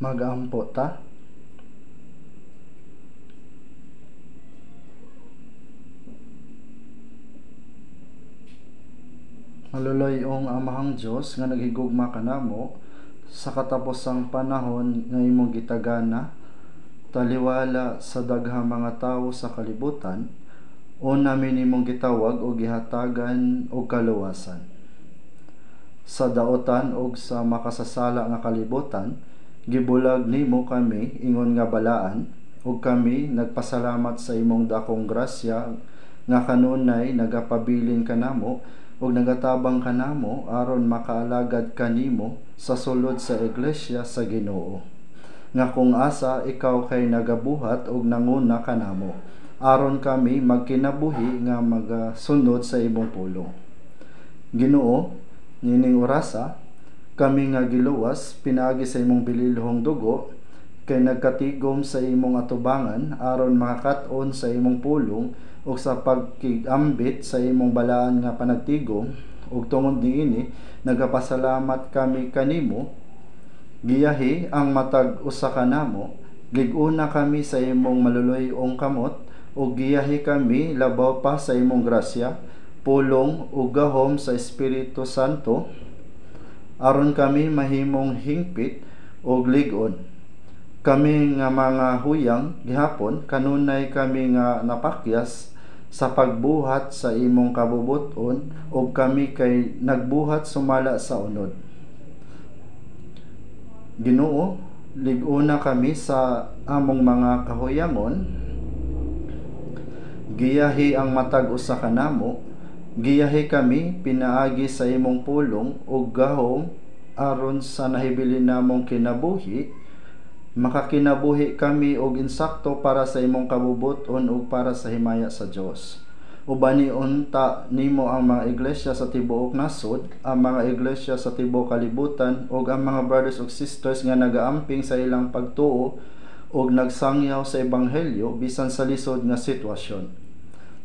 Mag-ampo ta. Maluloy-ong Amahang Dios nga naghigugma kanamo sa katapusang panahon nga imong gitagana, taliwala sa daghang mga tawo sa kalibutan, o namin imong gitawag o gihatagan og kaluwasan. Sa daotan og sa makasasala nga kalibutan, gibulag nimo kami ingon nga balaan, ug kami nagpasalamat sa imong dakong grasya nga kanunay nagapabilin kanamo ug nagatabang kanamo aron makaalagad kanimo sa sulod sa iglesia sa Ginoo, nga kung asa ikaw kay nagabuhat ug nanguna kanamo aron kami magkinabuhi nga magasunod sa imong pulong. Ginoo, nining orasa kami nga giluwas pinaagi sa imong bililhong dugo kay nagkatigom sa imong atubangan aron makakat-on sa imong pulong ug sa pagkigambit sa imong balaan nga panagtigom, ug tungod niini nagapasalamat kami kanimo. Giyahi ang matag usa kanamo, gig-una kami sa imong maluloy-ong kamot, ug giyahi kami labaw pa sa imong grasya, pulong ug gahom sa Espiritu Santo aron kami mahimong hingpit ug lig-on. Kami nga mga huyang gihapon kanunay kami nga napakyas sa pagbuhat sa imong kabubuton, ug kami kay nagbuhat sumala sa unod. Ginoo, lig-una kami sa among mga kahuyangon, giyahi ang matag usa kanamo, giyahi kami pinaagi sa imong pulong ug gahom aron sa nahibilin namong kinabuhi, makakinabuhi kami og insakto para sa imong kabubuton ug para sa himaya sa Dios. Ubani unta nimo ang mga iglesia sa tibuok nasod, ang mga iglesia sa tibuok kalibutan ug ang mga brothers ug sisters nga nagaamping sa ilang pagtuo ug nagsangyaw sa ebanghelyo bisan sa lisod nga sitwasyon.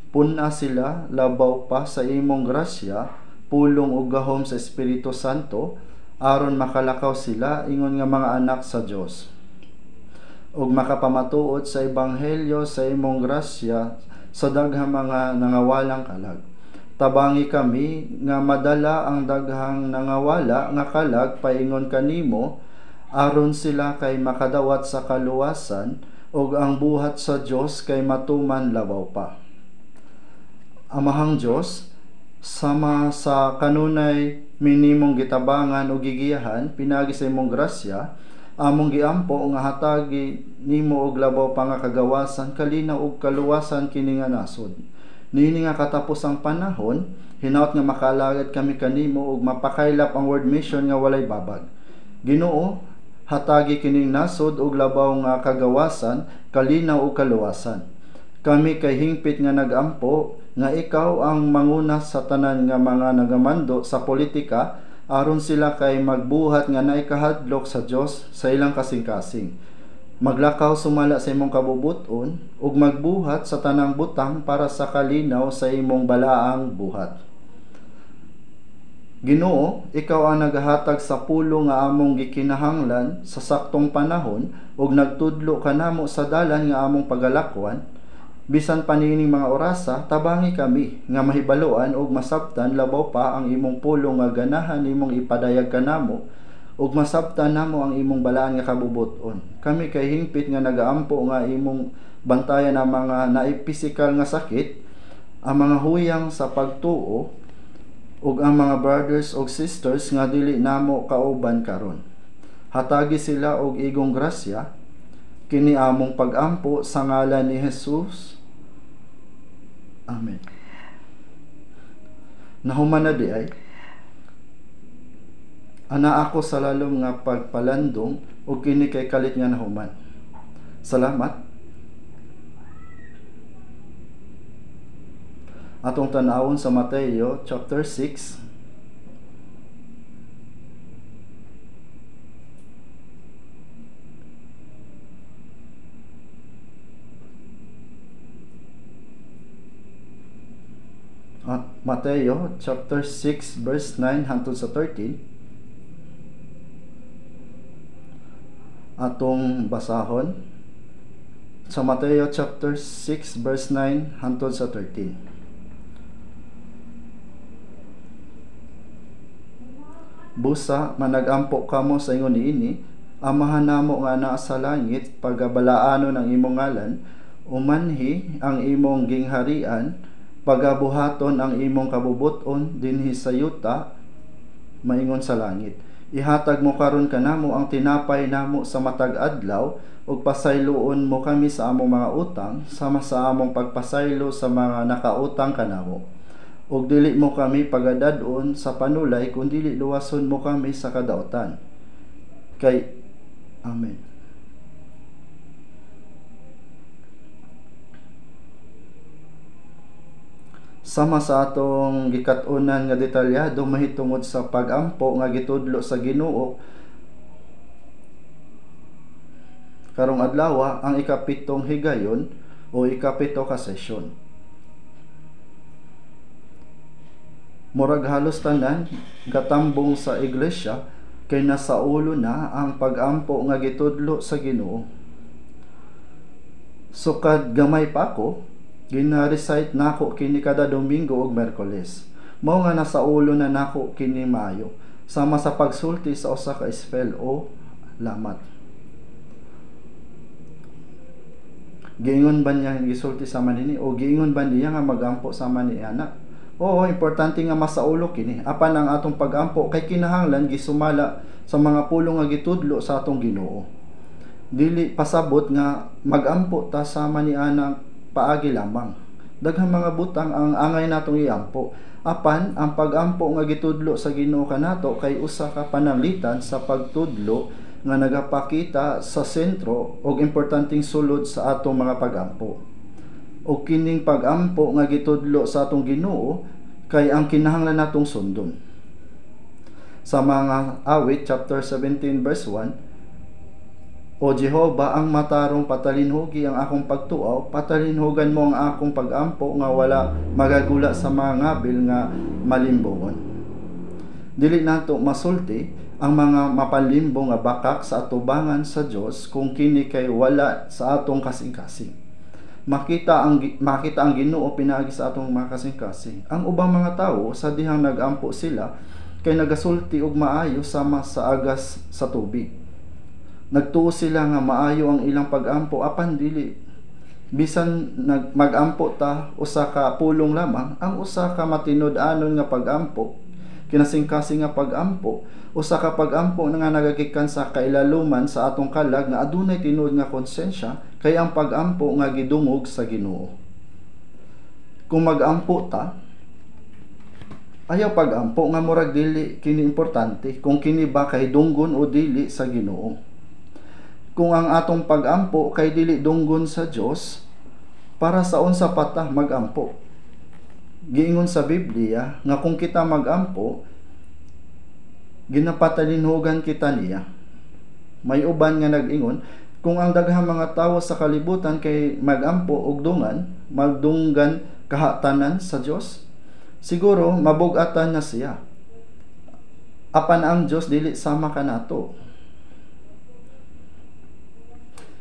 Puna sila labaw pa sa imong grasya, pulong ug gahom sa Espiritu Santo aron makalakaw sila ingon nga mga anak sa Dios ug makapamatuod sa ebanghelyo sa imong grasya sa daghang mga nangawalang kalag. Tabangi kami nga madala ang daghang nangawala nga kalag paingon kanimo aron sila kay makadawat sa kaluwasan ug ang buhat sa Dios kay matuman labaw pa. Amahang Dios, sama sa kanunay minimong gitabangan o gigiyahan pinagi sa imong grasya, among giampo nga hatagi nimo og labaw pa nga kagawasan, kalinaw ug kaluwasan kini nga nasod. Niini nga katapusang panahon, hinaut nga makaalagad kami kanimo ug mapakaylap ang world mission nga walay babag. Ginoo, hatagi kining nasod og labaw nga kagawasan, kalinaw ug kaluwasan. Kami kay hingpit nga nagampo nga ikaw ang manguna sa tanan nga mga nagamando sa politika aron sila kay magbuhat nga naikahadlok sa Dios sa ilang kasing-kasing. Maglakaw sumala sa imong kabubuton ug magbuhat sa tanang butang para sa kalinaw sa imong balaang buhat. Ginoo, ikaw ang nagahatag sa pulong nga among gikinahanglan sa saktong panahon ug nagtudlo kanamo sa dalan nga among pagalakwan. Bisan panining mga orasa, tabangi kami nga mahibaluan ug masabtan labaw pa ang imong pulong nga ganahan imong ipadayag kanamo ug masabtan namo ang imong balaan nga kabubuton. Kami kay hingpit nga nagaampo nga imong bantayan ang mga naipisikal nga sakit, ang mga huyang sa pagtuo ug ang mga brothers ug sisters nga dili namo kauban karon. Hatagi sila og igong grasya kini among pag-ampo sa ngalan ni Jesus. Amen. Nahuman na di ay ana ako sa lalom nga pagpalandong ug kini kay kalit nga nahuman. Salamat. Atong tan-awon sa Mateo chapter 6 Mateo chapter 6 verse 9 hangtod sa 13. atong basahon sa Mateo chapter 6 verse 9 hangtod sa 13. Busa managampo kamo sa ingon niini, Amahan namo nga naa sa langit, pagabalaano ng imong ngalan, umanhi ang imong gingharian, pagabuhaton ang imong kabubuton dinhi sa yuta, maingon sa langit. Ihatag mo karon kanamo ang tinapay namo sa matag adlaw, ug pasayloon mo kami sa among mga utang, sama sa among pagpasaylo sa mga nakautang kanamo. Ug dili mo kami pagadadon sa panulay, kundi luwason mo kami sa kadaotan. Kay Amen. Sama sa atong gikat-unan nga detalyado mahitungod sa pag-ampo nga gitudlo sa Ginoo karong adlaw, ang ikapitong higayon o ikapito ka sesyon. Murag halos tanan gatambong sa iglesia kay nasa ulo na ang pag-ampo nga gitudlo sa Ginoo. Sukad gamay pa ako, gina-recite nako kini kada Domingo ug Miyerkules. Mao nga nasa ulo na nako kini maayo, sama sa pagsulti sa usa ka spell o lamat. Giingon ba niya gisulti sa manini o giingon ba niya nga magampo sa mani anak? Oo, importante nga masaulo kini. Apan ang atong pag-ampo kay kinahanglan gisumala sa mga pulong nga gitudlo sa atong Ginoo. Dili pasabot nga magampo ta sama ni anang paagi lamang. Daghang mga butang ang angay natong iampo. Apan ang pag-ampo nga gitudlo sa Ginoo kanato kay usa ka pananglitan sa pagtudlo nga nagapakita sa sentro og importanteng sulod sa atong mga pag-ampo. O kining pag-ampo nga gitudlo sa atong Ginoo kay ang kinahanglan natong sundon. Sa mga awit chapter 17 verse 1, O Jehova, ang matarong patalinhugi ang akong pagtuaw, patalinhugan mo ang akong pag-ampo nga wala magagula sa mga ngabil nga malimbongon. Dili nato masulti ang mga mapalimbong nga bakak sa atubangan sa Dios kung kini kay wala sa atong kasing-kasing. Makita ang Ginoo pinaagi sa atong mga kasing-kasing. Ang ubang mga tawo sa dihang nagampo sila kay nagasulti og maayo sama sa agas sa tubig. Nagtuo sila nga maayo ang ilang pag-ampo, apan dili bisan magampo ta usa ka pulong lamang, ang usa ka matinud-anon nga pag-ampo, kinasing-kasing nga pag-ampo, usa ka pag-ampo nga nagagikan sa kailaluman sa atong kalag nga adunay tinuod nga konsensya, kay ang pag-ampo nga gidungog sa Ginoo. Kung mag-ampo ta, ayaw pag-ampo nga murag dili kini importante kung kini ba kay dunggon o dili sa Ginoo. Kung ang atong pag-ampo kay dili dunggon sa Dios, para sa unsa pa ta mag-ampo? Giingon sa Biblia nga kung kita mag-ampo, ginapatalinhugan kita niya. May uban nga nag-ingon, kung ang daghang mga tawo sa kalibutan kay mag-ampo og dungan, magdunggan kahatanan sa Dios, siguro mabug-atan na siya. Apan ang Dios dili sama kanato.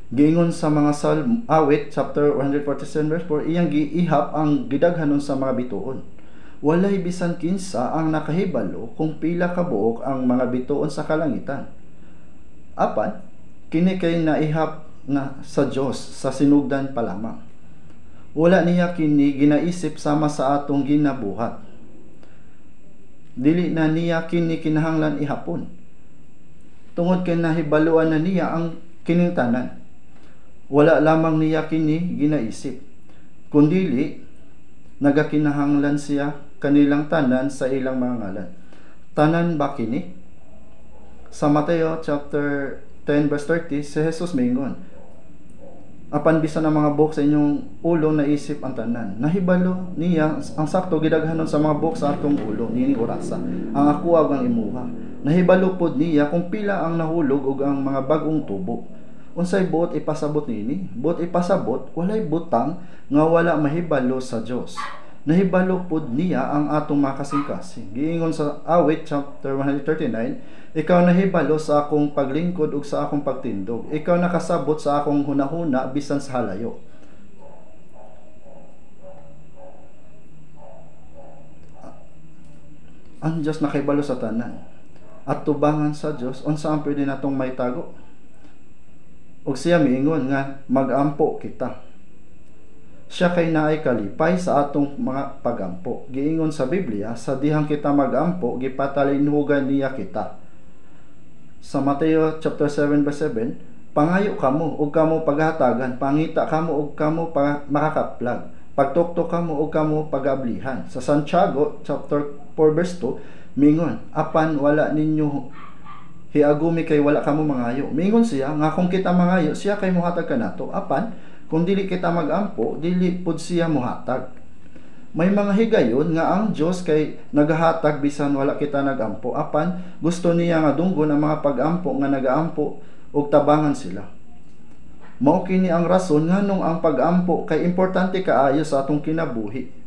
Giingon sa mga Psalm awit chapter 147 verse 4, iyang giihap ang gidaghanon sa mga bituon. Walay bisan kinsa ang nakahibalo kung pila ka buok ang mga bituon sa kalangitan. Apan kini kay naihap na sa Dios sa sinugdan pa lamang. Wala niya kini ginaisip sama sa atong ginabuhat. Dili na niya kini kinahanglan ihapon. Tungod kay nahibaluan na niya ang kining tanan. Wala lamang niya kini ginaisip, kundili nagakinahanglan siya kanilang tanan sa ilang mga ngalan. Tanan ba kini? Sa Mateo chapter 10 verse 30, si Jesus mingon, apan bisan ang mga buhok sa inyong ulo naisip ang tanan. Nahibalo niya ang sakto gidaghanon sa mga buhok sa atong ulo nini orasa. Ang akuwag ang imuha. Nahibalo pod niya kung pila ang nahulog ug ang mga bag-ong tubo. Unsay buot ipasabot nini? Buot ipasabot walay butang nga wala mahibalo sa Dios. nahibalo pod niya ang atong makasing-kasing. Giingon sa Awit chapter 139, ikaw nahibalo sa akong paglingkod ug sa akong pagtindog. Ikaw nakasabot sa akong hunahuna bisan sa halayo. Ang Diyos nakahibalo sa tanan. At tubangan sa Diyos, unsa ang pwede natong maitago? Ug siya miingon nga magampo kita. Siya kay naay kalipay sa atong mga pagampo. Giingon sa Biblia, sa dihang kita magampo, gipatalinhugan niya kita. Sa Mateo chapter 7 verse 7, pangayo kamo ug kamo paghatagan, pangita kamo ug kamo makakaplag, pagtuktok kamo ug kamo pagablihan. Sa Santiago chapter 4 verse 2, mingon, apan wala ninyo hiagumi kay wala kamo mangayo. Mingon siya nga kung kita mangayo, siya kay mohatag kanato. Apan kung dili kita magampo, dili pud siya mohatag. May mga higayon nga ang Dios kay nagahatag bisan wala kita nagampo. Apan gusto niya nga dunggon ang mga pagampo nga nagaampo ug tabangan sila. Mao kini ang rason nganong ang pagampo kay importante kaayo sa atong kinabuhi.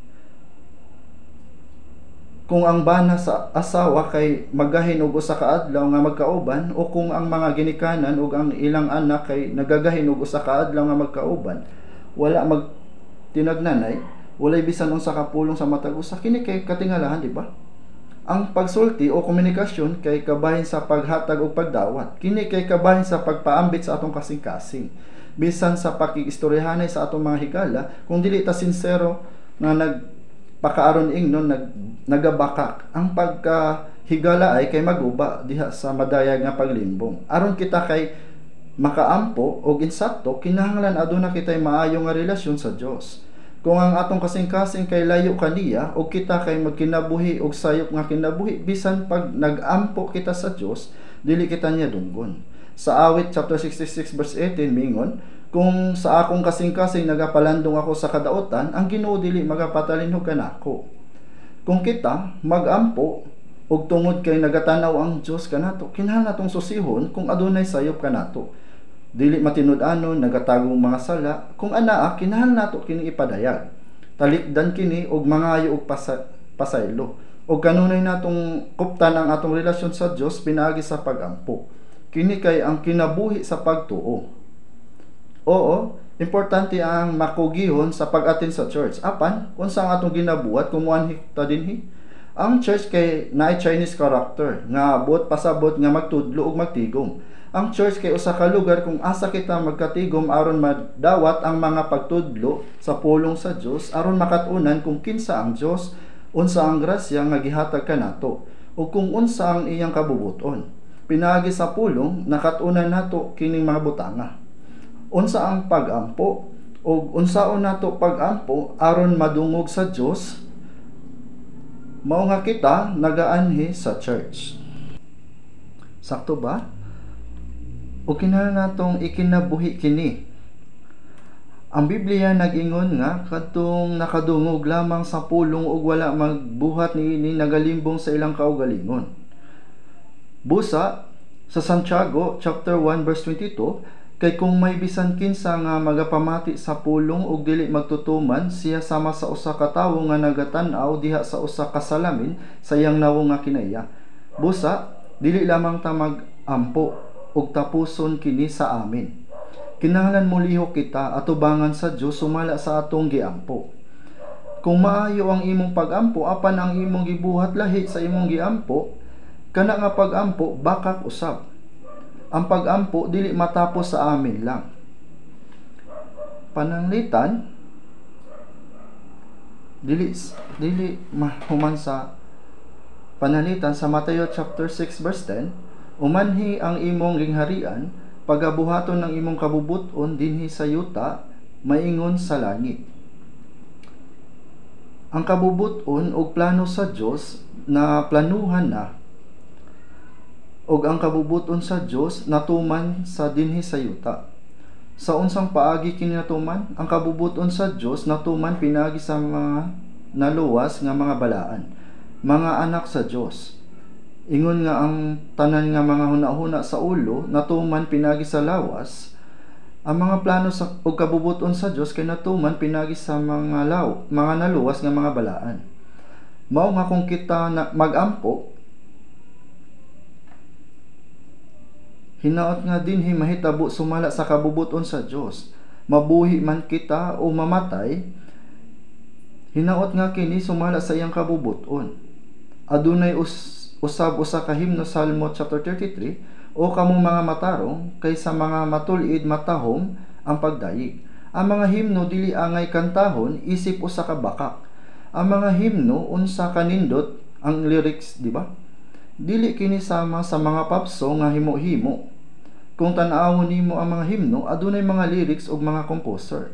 Kung ang bana sa asawa kay magahin og usa ka adlaw nga magkauban, o kung ang mga ginikanan ug ang ilang anak kay nagagahin og usa ka adlaw nga magkauban, wala magtinagnanay, walay bisan unsa ka pulong sa matag usa, kini kay katingalahan, di ba? Ang pagsulti o komunikasyon kay kabahin sa paghatag og pagdawat. Kini kay kabahin sa pagpaambit sa atong kasing-kasing. Bisan sa pakikistoryahanay sa atong mga higala, kung dili ta sincero nga pakaaron ingnon nagabakak ang pagkahigala ay kay maguba diha sa madayag nga paglimbong. Aron kita kay makaampo og insakto, kinahanglan aduna kitay maayo nga relasyon sa Dios. Kung ang atong kasing-kasing kay layo kaniya og kita kay magkinabuhi og sayop nga kinabuhi, bisan pag nagampo kita sa Dios, dili kita niya dunggon. Sa Awit chapter 66 verse 18 mingon, kung sa akong kasing-kasing nagapalandong ako sa kadaotan, ang Ginoo dili magapatalinhog kanako. Kung kita magampo ug tungod kay nagatanaw ang Dios kanato, kinahanglan natong susihon kung adunay sayop kanato. Dili matinud-anon, nagatagong mga sala, kung anaa kinahanglan nato kini ipadayag. Talikdan kini og mangayo og pasaylo. Og kanunay natong kuptan ang atong relasyon sa Dios pinaagi sa pagampo. Kini kay ang kinabuhi sa pagtuo. Oo, importante ang makugihon sa pag-attend sa church. Apan, unsa ang atong ginabuhat kumuanhi ta dinhi? Ang church kay naay Chinese character nga buot pasabot nga magtudlo ug magtigom. Ang church kay usa ka lugar kung asa kita magkatigom aron madawat ang mga pagtudlo sa pulong sa Dios, aron makatunan kung kinsa ang Dios, unsa ang grasya nga gihatag kanato, ug kung unsa ang iyang kabubuton. Pinaagi sa pulong nakatunan nato kining mga butanga. Unsa ang pagampo ug unsaon nato pagampo aron madungog sa Dios, mao nga kita nagaanhi sa church. Sakto ba? O kinahanglan natong ikinabuhi kini. Ang Biblia nag-ingon nga kadtong nakadungog lamang sa pulong ug wala magbuhat niini nagalimbong sa ilang kaugalingon. Busa sa Santiago chapter 1 verse 22, kay kung may bisan kinsa nga magapamati sa pulong ug dili magtutuman, siya sama sa usa ka tawo nga nagatan-aw diha sa usa ka salamin sa iyang nawo nga kinaya. Busa, dili lamang ta magampo ug tapuson kini sa amin. Kinahanglan mo lihok kita atubangan sa Dios sumala sa atong giampo. Kung maayo ang imong pagampo apan ang imong gibuhat lahi sa imong giampo, kana nga pagampo bakak usab. Ang pagampo dili matapos sa amin lang. Pananglitan dili mahuman sa pananglitan sa Mateo chapter 6 verse 10, umanhi ang imong gingharian, pagabuhaton ng imong kabubuton dinhi sa yuta, maingon sa langit. Ang kabubuton ug plano sa Dios na planuhan na, ug ang kabubuton sa Dios natuman sa dinhi sa yuta. Sa unsang paagi kini natuman? Ang kabubuton sa Dios natuman pinaagi sa mga naluwas nga mga balaan, mga anak sa Dios. Ingon nga ang tanan nga mga hunahuna sa ulo natuman pinagi sa lawas, Ang mga plano sa ug kabubuton sa Dios kay natuman pinagi sa mga naluwas nga mga balaan. Mao nga kung kita na magampo, hinaot nga dinhi mahitabo sumala sa kabubuton sa Dios. Mabuhi man kita o mamatay, hinaot nga kini sumala sa iyang kabubuton. Adunay usab usa ka himno Salmo chapter 33, o kamong mga matarong kaysa mga matulid matahom ang pagdayig. Ang mga himno dili angay kantahon isip usa ka bakak. Ang mga himno unsa kanindot ang lyrics, di ba? Dili kini sama sa mga pop song nga himo-himo. Kung tan-awon nimo ang mga himno, adunay mga lyrics ug mga composer.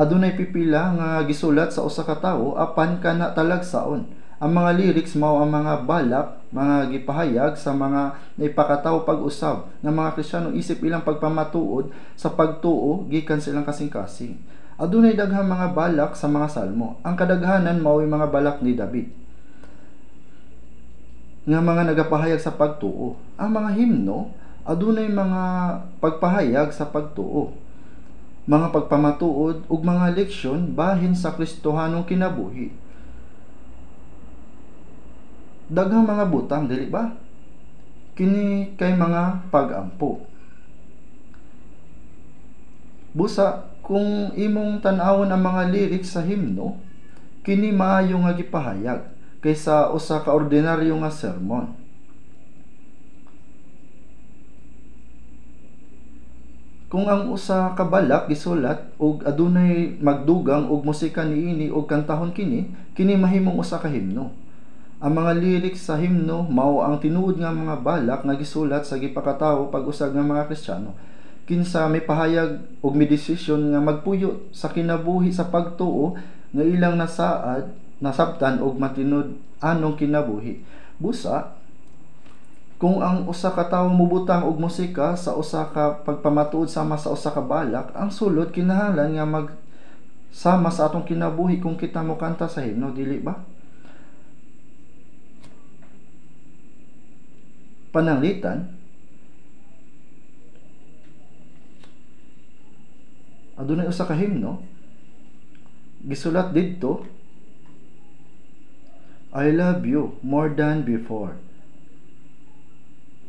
Adunay pipila nga gisulat sa usa ka tawo apan kana talagsaon. Ang mga lyrics mao ang mga balak, mga gipahayag sa mga naipakatawo pag-usab ng mga Kristiyano isip ilang pagpamatuod sa pagtuo gikan silang kasing-kasing. Adunay daghang mga balak sa mga salmo. Ang kadaghanan mao'y mga balak ni David nga mga nagapahayag sa pagtuo. Ang mga himno adunay mga pagpahayag sa pagtuo, mga pagpamatuod ug mga leksyon bahin sa Kristohanong kinabuhi. Daghang mga butang, dili ba? Kini kay mga pag-ampo. Busa, kung imong tan-awon ang mga lyrics sa himno, kini maayo nga gipahayag kaysa usa ka ordinaryo nga sermon. Kung ang usa ka balak gisulat ug adunay magdugang ug musika niini ug kantahon kini mahimong usa ka himno. Ang mga lyrics sa himno mao ang tinuod nga mga balak nga gisulat sa gipakatawo pag-usag nga mga Kristiyano. Kinsa may pahayag ug may desisyon nga magpuyo sa kinabuhi sa pagtuo nga ilang nasabtan ug matinud anong kinabuhi. Busa, kung ang usa ka tawo mubutang og musika sa usa ka pagpamatuod sama sa usa ka balak, ang sulod kinahanglan nga sama sa atong kinabuhi kung kita mo kanta sa himno, dili ba? Pananglitan, adunay usa ka himno gisulat didto, I love you more than before.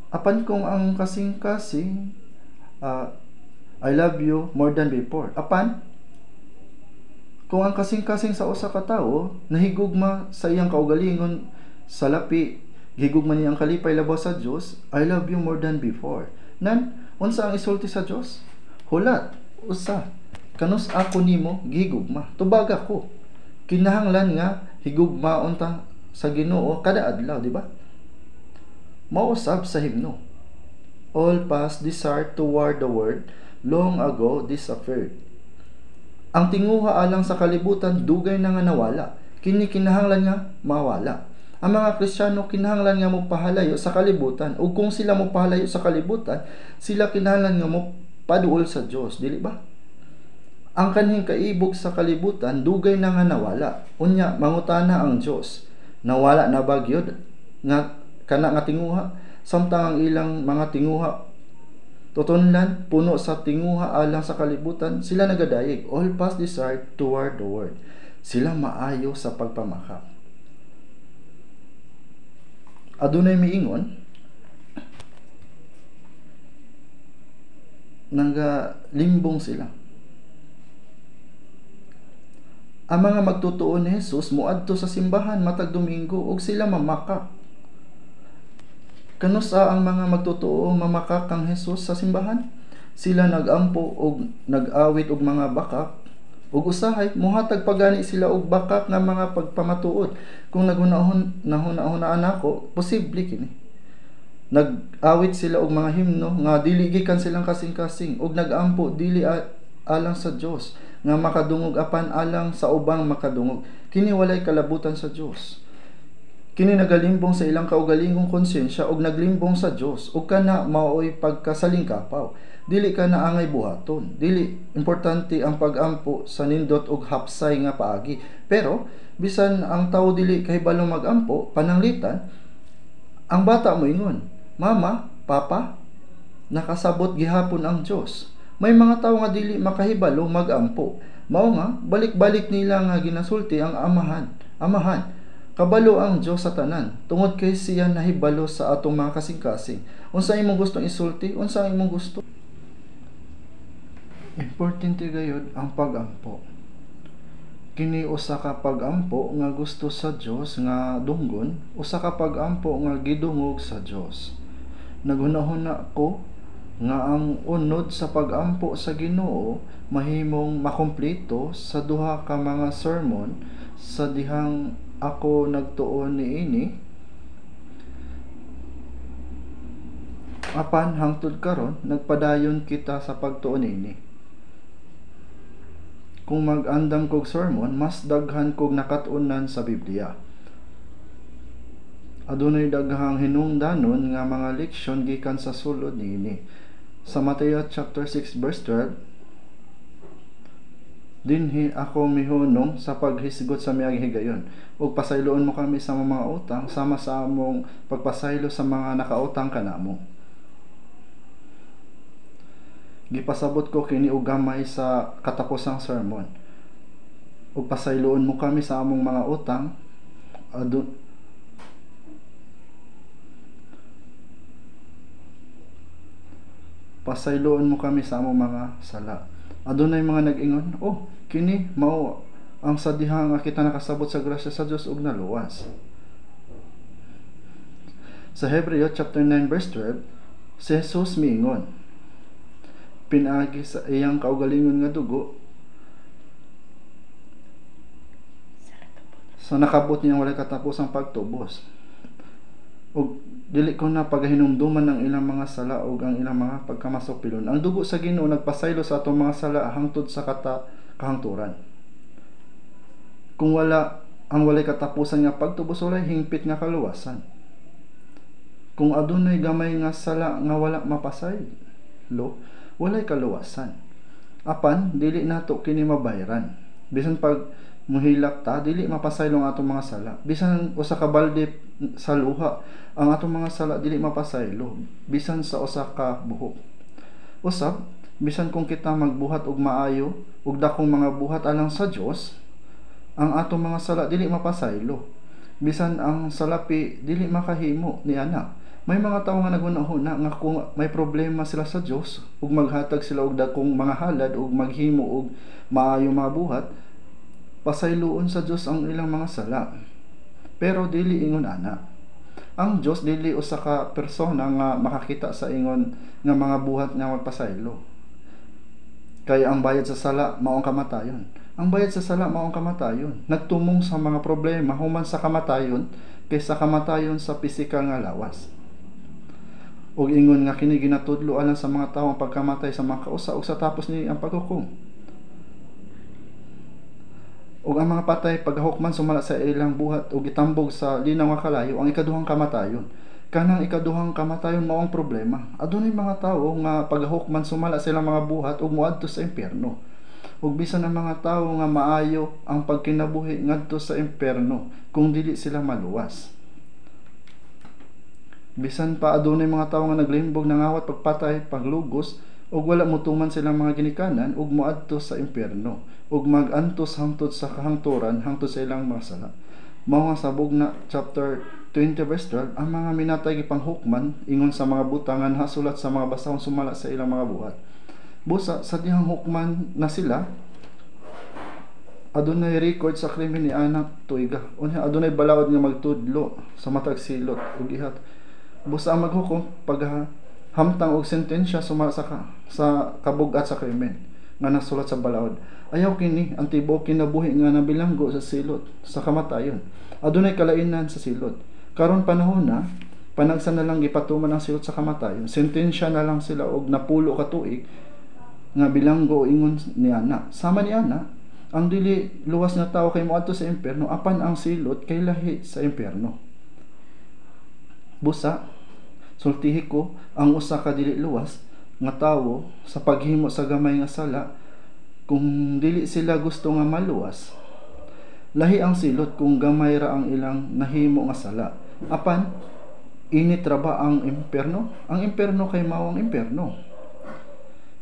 Apan kung ang kasing-kasing I love you more than before. Apan kung ang kasing-kasing sa usa ka tawo nahigugma sa iyang kaugalingon sa lapi, gihigugma niya ang kalipay labaw sa Dios, I love you more than before. Nan, unsa ang isulti sa Dios? Hulat, usa. Kanus ako nimo gihigugma. Tubag ako. Kinahanglan nga higugmaon ta sa Ginoo kada adlaw, di ba? Mausab sa himno. All past desire toward the word, long ago disappeared. Ang tinguha alang sa kalibutan dugay na nga nawala. Kini kinahanglan nga mawala. Ang mga Kristiyano kinahanglan nga mogpahalayo sa kalibutan, ug kung sila mogpahalayo sa kalibutan, sila kinahanglan nga mopaduol sa Dios, dili ba? Ang kanhing kaibog sa kalibutan dugay na nga nawala. Unya mangutana ang Dios, nawala na ba gyud nga kana nga tinguha? Samtang ang ilang mga tinguha tutunlan puno sa tinguha alang sa kalibutan, sila nagadayeg, all past desire toward the word. Sila maayo sa pagpamakap. Adunay miingon limbong sila. Ang mga magtutuo ni Jesus muadto sa simbahan matag Domingo ug sila mamakak. Kanusa ang mga magtutuo mamakak kang Jesus sa simbahan? Sila nagampo og nag-awit og mga bakak ug usahay mohatag pagani sila og bakak nga mga pagpamatuod. Kung nahunahunaan ako, posible kini. Nag-awit sila og mga himno nga dili gikan silang kasing-kasing ug nag-ampo dili alang sa Dios nga makadungog apan alang sa ubang makadungog. Kini walay kalabutan sa Dios. Kini nagalimbong sa ilang kaugalingong konsensya ug naglimbong sa Dios ug kana mao'y pagkasalingkapaw. Dili ka na angay buhaton. Dili importante ang pag-ampo sa nindot ug hapsay nga paagi. Pero bisan ang tawo dili kahibalo mag-ampo, pananglitan, ang bata mo ingon, Mama, Papa, nakasabot gihapon ang Dios. May mga tawo nga dili makahibalo magampo. Mao nga balik-balik nila nga ginasulti ang amahan. Kabalo ang Dios sa tanan. Tungod kay siya nahibalo sa atong mga kasing-kasing. Unsa imong gustong isulti? Unsa imong gusto? Importante gayud ang pagampo. Kini usa ka pagampo nga gusto sa Dios nga dunggon, usa ka pagampo nga gidungog sa Dios. Naghunahuna ko nga ang unod sa pagampo sa Ginoo mahimong makumpleto sa duha ka mga sermon sa dihang ako nagtuon niini. Apan hangtod karon nagpadayon kita sa pagtuon niini. Kung mag-andam kog sermon, mas daghan kog nakatunan sa Biblia. Adunay daghang hinungdanon nga mga leksyon gikan sa sulod niini. Sa Mateo chapter 6 verse 12, dinhi ako mihunong sa paghisgot sa miyang higayon, ug pasayloon mo kami sa mga utang sama sa among pagpasaylo sa mga nakautang kanamo. Gipasabot ko kini og gamay sa katapusang sermon. Ug pasayloon mo kami sa among mga utang pasayloon mo kami sa among mga sala. Adunay mga nag-ingon, kini mao ang sadiha nga kita nakasabot sa grasya sa Dios ug naluwas. Sa Hebreo chapter 9 verse 12, si Jesus miingon, pinaagi sa iyang kaugalingon nga dugo sa nakabot niyang walay katapusang pagtubos. Ug dili ko na pagahinumduman ng ilang mga sala ug ang ilang mga pagkamasok pilon. Ang dugo sa Ginoo nagpasaylo sa atong mga sala hangtod sa kahangturan. Kung wala ang walay katapusan nga pagtubos, walay hingpit nga kaluwasan. Kung adunay gamay nga sala nga wala mapasaylo, walay kaluwasan. Apan dili nato kini mabayaran. Bisan pag muhilak ta, dili mapasaylo ang atong mga sala. Bisan usa ka balde sa luha, ang atong mga sala dili mapasaylo. Bisan sa usa ka buhok. Usab, bisan kung kita magbuhat og maayo ug dakong mga buhat alang sa Dios, ang atong mga sala dili mapasaylo. Bisan ang salapi dili makahimo niana. May mga tawo nga naghunahuna nga kung may problema sila sa Dios ug maghatag sila og dakong mga halad ug maghimo og maayo mga buhat, pasayloon sa Dios ang ilang mga sala. Pero dili ingon ana. Ang Dios dili usa ka persona nga makakita sa ingon nga mga buhat nga magpasaylo. Kaya ang bayad sa sala mao ang kamatayon. Ang bayad sa sala mao ang kamatayon. Nagtumong sa mga problema human sa kamatayon kaysa kamatayon sa pisikal nga lawas. Ug ingon nga kini ginatudlo alang sa mga tawo ang pagkamatay sa mga kausa ug sa tapos ni ang paghukom. Ug ang mga patay paghahukman sumala sa ilang buhat ug gitambog sa linaw nga kalayo ang ikaduhang kamatayon. Kanang ikaduhang kamatayon mao ang problema. Adunay mga tawo nga paghahukman sumala sa ilang mga buhat ug moadto sa impierno. Ug bisan ang mga tawo nga maayo ang pagkinabuhi ngadto sa impierno kung dili sila maluwas. Bisan pa adunay mga tawo nga naglimbog nangawat pagpatay, paglugos ug wala motuman silang mga ginikanan ug moadto sa impierno ug magantos hangtod sa kahangturan hangtod sa ilang mga sala. Mao nga sabog na chapter 20 verse 12, ang mga minatay gipanghukman ingon sa mga butangan hasulat sa mga basahon sumala sa ilang mga buhat. Busa sa dihang hukman na sila, adunay record sa krimen ni anak tuiga. Unya adunay balaod nga magtudlo sa matag silot ug ihat. Busa ang maghukom pag hamtang og sentensya sumala sa kabugat sa krimen nga nasulat sa balaod. Ayaw kini ang tibuok kinabuhi nga nabilanggo sa silot sa kamatayon. Adunay kalainan sa silot. Karon panahon na panagsa na lang gipatuman ang silot sa kamatayon. Sentensya na lang sila og napulo ka tuig nga bilanggo ingon ni ana. Sama ni ana, ang dili luwas na tawo kay moadto sa impierno apan ang silot kay lahi sa impierno. Busa sultihi ko ang usa ka dili luwas nga tawo sa paghimo sa gamay nga sala, kung dili sila gusto nga maluwas, lahi ang silot kung gamay ra ang ilang nahimo nga sala. Apan init ra ba ang impierno? Ang impierno kay mao ang impierno.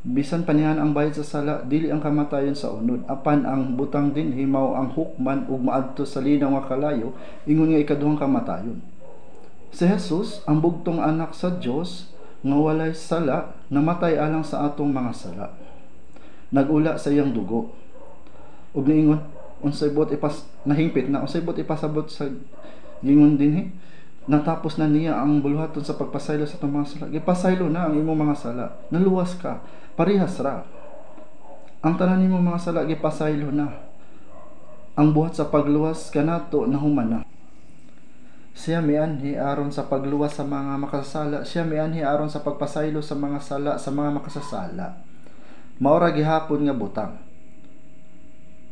Bisan panihan ang bayad sa sala, dili ang kamatayon sa unod. Apan ang butang din himaw ang hukman ug maadto sa linaw nga kalayo, ingon nga ikaduhang kamatayon. Si Jesus, ang bugtong anak sa Dios nga walay sala, namatay alang sa atong mga sala. Nagula sa iyang dugo. Ug niingon, unsay bot nahingpit na, unsay bot ipasabot sa gingon dinhi. Natapos na niya ang buluhaton sa pagpasaylo sa itong mga sala. Gipasaylo na ang imong mga sala. Naluwas ka. Parihas ra. Ang tanan nimong mga sala gipasaylo na. Ang buhat sa pagluwas kanato nahuman na. Siya mianhi aron sa pagluwas sa mga makasasala. Siya mianhi aron sa pagpasaylo sa mga sala sa mga makasasala. Maura gihapon nga butang.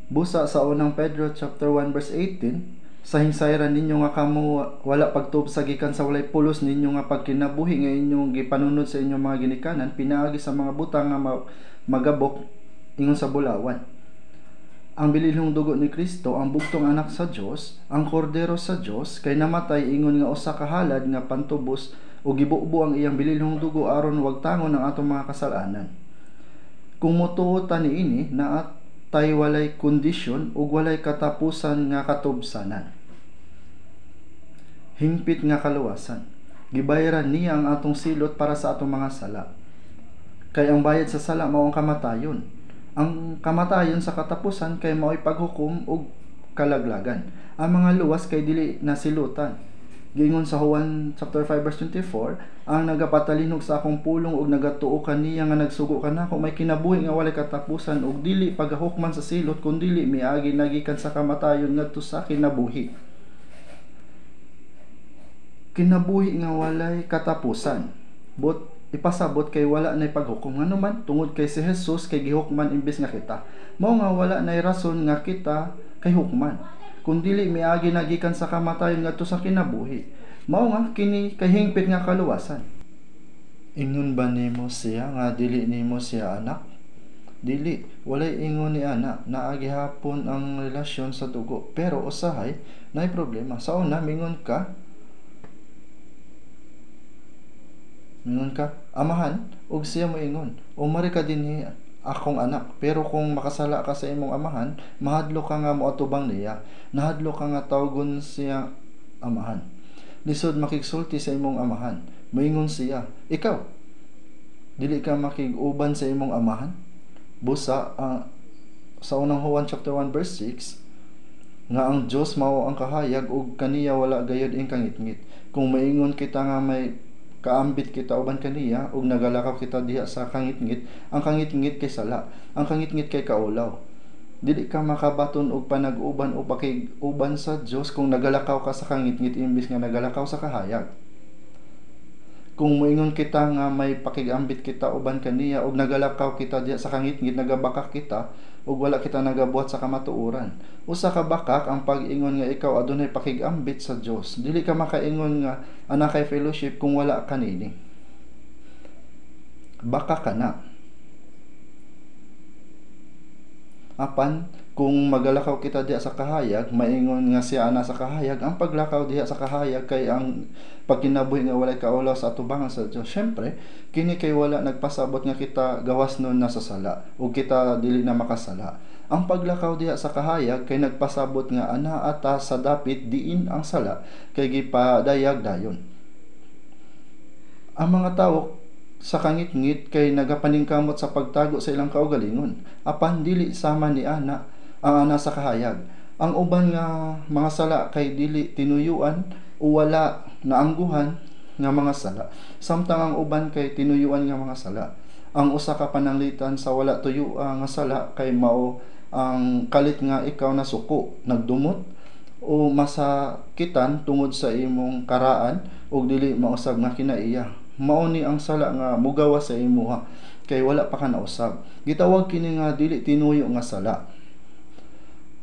Busa sa unang Pedro chapter 1 verse 18, sa hinsayran ninyo nga kamo wala pagtuob sa gikan sa walay pulos ninyo nga pagkinabuhi nga inyong gipanunod sa inyong mga ginikanan, pinaagi sa mga butang nga magabok ingon sa bulawan. Ang bililhong dugo ni Kristo, ang bugtong anak sa Dios, ang kordero sa Dios, kay namatay ingon nga usa ka halad nga pantubos o gibubo ang iyang bililhong dugo aron wag tangon ang atong mga kasalanan. Kung motuo ta niini na tay walay kondisyon ug walay katapusan nga katubsanan. Hingpit nga kaluwasan. Gibayaran niya ang atong silot para sa atong mga sala. Kay ang bayad sa sala mao ang kamatayon. Ang kamatayon sa katapusan kay mao'y paghukom ug kalaglagan. Ang mga luwas kay dili nasilutan. Giingon sa Juan chapter 5 verse 24, ang nagapatalinog sa akong pulong ug nagatuo kaniya nga nagsugo kanako may kinabuhi nga walay katapusan ug dili pagahukman sa silot kun dili miagi nagikan sa kamatayon ngadto sa kinabuhi. Kinabuhi nga walay katapusan. But ipasabot kay wala nay paghukom ngano man tungod kay si Jesus kay gihukman imbes nga kita. Mao nga wala nay rason nga kita kay hukman. Kung dili miagi nagikan sa kamatayon ngadto sa kinabuhi. Mao nga kini kay hingpit nga kaluwasan. Ingon ba nimo siya nga dili nimo siya anak? Dili, walay ingon ni anak, naagi hapon ang relasyon sa dugo. Pero usahay nay problema. Sa una mingon ka amahan ug siya moingon, umari ka dinhi akong anak. Pero kung makasala ka sa imong amahan, mahadlo ka nga moatubang niya. Nahadlo ka nga tawgon siya amahan. Lisod makigsulti sa imong amahan. Moingon siya, ikaw, dili ka makig-uban sa imong amahan? Busa, sa unang Juan chapter 1 verse 6, nga ang Dios mao ang kahayag ug kaniya wala gayud ing kangitngit. Kung maingon kita nga may kaambit kita uban kaniya ug nagalakaw kita diha sa kangitngit, ang kangitngit kay sala, ang kangitngit kay kaulaw. Dili ka makabaton og panag-uban o pakig-uban sa Dios kung nagalakaw ka sa kangitngit imbis nga nagalakaw sa kahayag. Kung moingon kita nga may pakigambit kita uban kaniya ug nagalakaw kita diha sa kangitngit, nagabakak kita ug wala kita nagabuhat sa kamatuoran. Usa ka bakak ang pag-ingon nga ikaw adunay pakigambit sa Dios. Dili ka makaingon nga ana kay fellowship kung wala ka nini. Baka ka na. Apan kung magalakaw kita diha sa kahayag, maingon nga siya ana sa kahayag, ang paglakaw diha sa kahayag kay ang pagkinabuhi nga walay kaulaw sa atubangan sa Dios. Syempre, kini kay wala nagpasabot nga kita gawas nun na sa sala o kita dili na makasala. Ang paglakaw diha sa kahayag kay nagpasabot nga ana ata sa dapit diin ang sala kay gipadayag dayon. Ang mga tawo sa kangitngit kay nagapaningkamot sa pagtago sa ilang kaugalingon. Apan dili sama ni ana ang ana sa kahayag. Ang uban nga mga sala kay dili tinuyuan o wala naangguhan nga mga sala. Samtang ang uban kay tinuyuan nga mga sala. Ang usa ka pananglitan sa wala tuyo nga sala kay mao ang kalit nga ikaw na suko, nagdumot o masakitan tungod sa imong karaan ug dili mausab nga kinaiya. Mao ni ang sala nga mugawa sa imuha kay wala pa ka nausab. Gitawag kini nga dili tinuyo nga sala.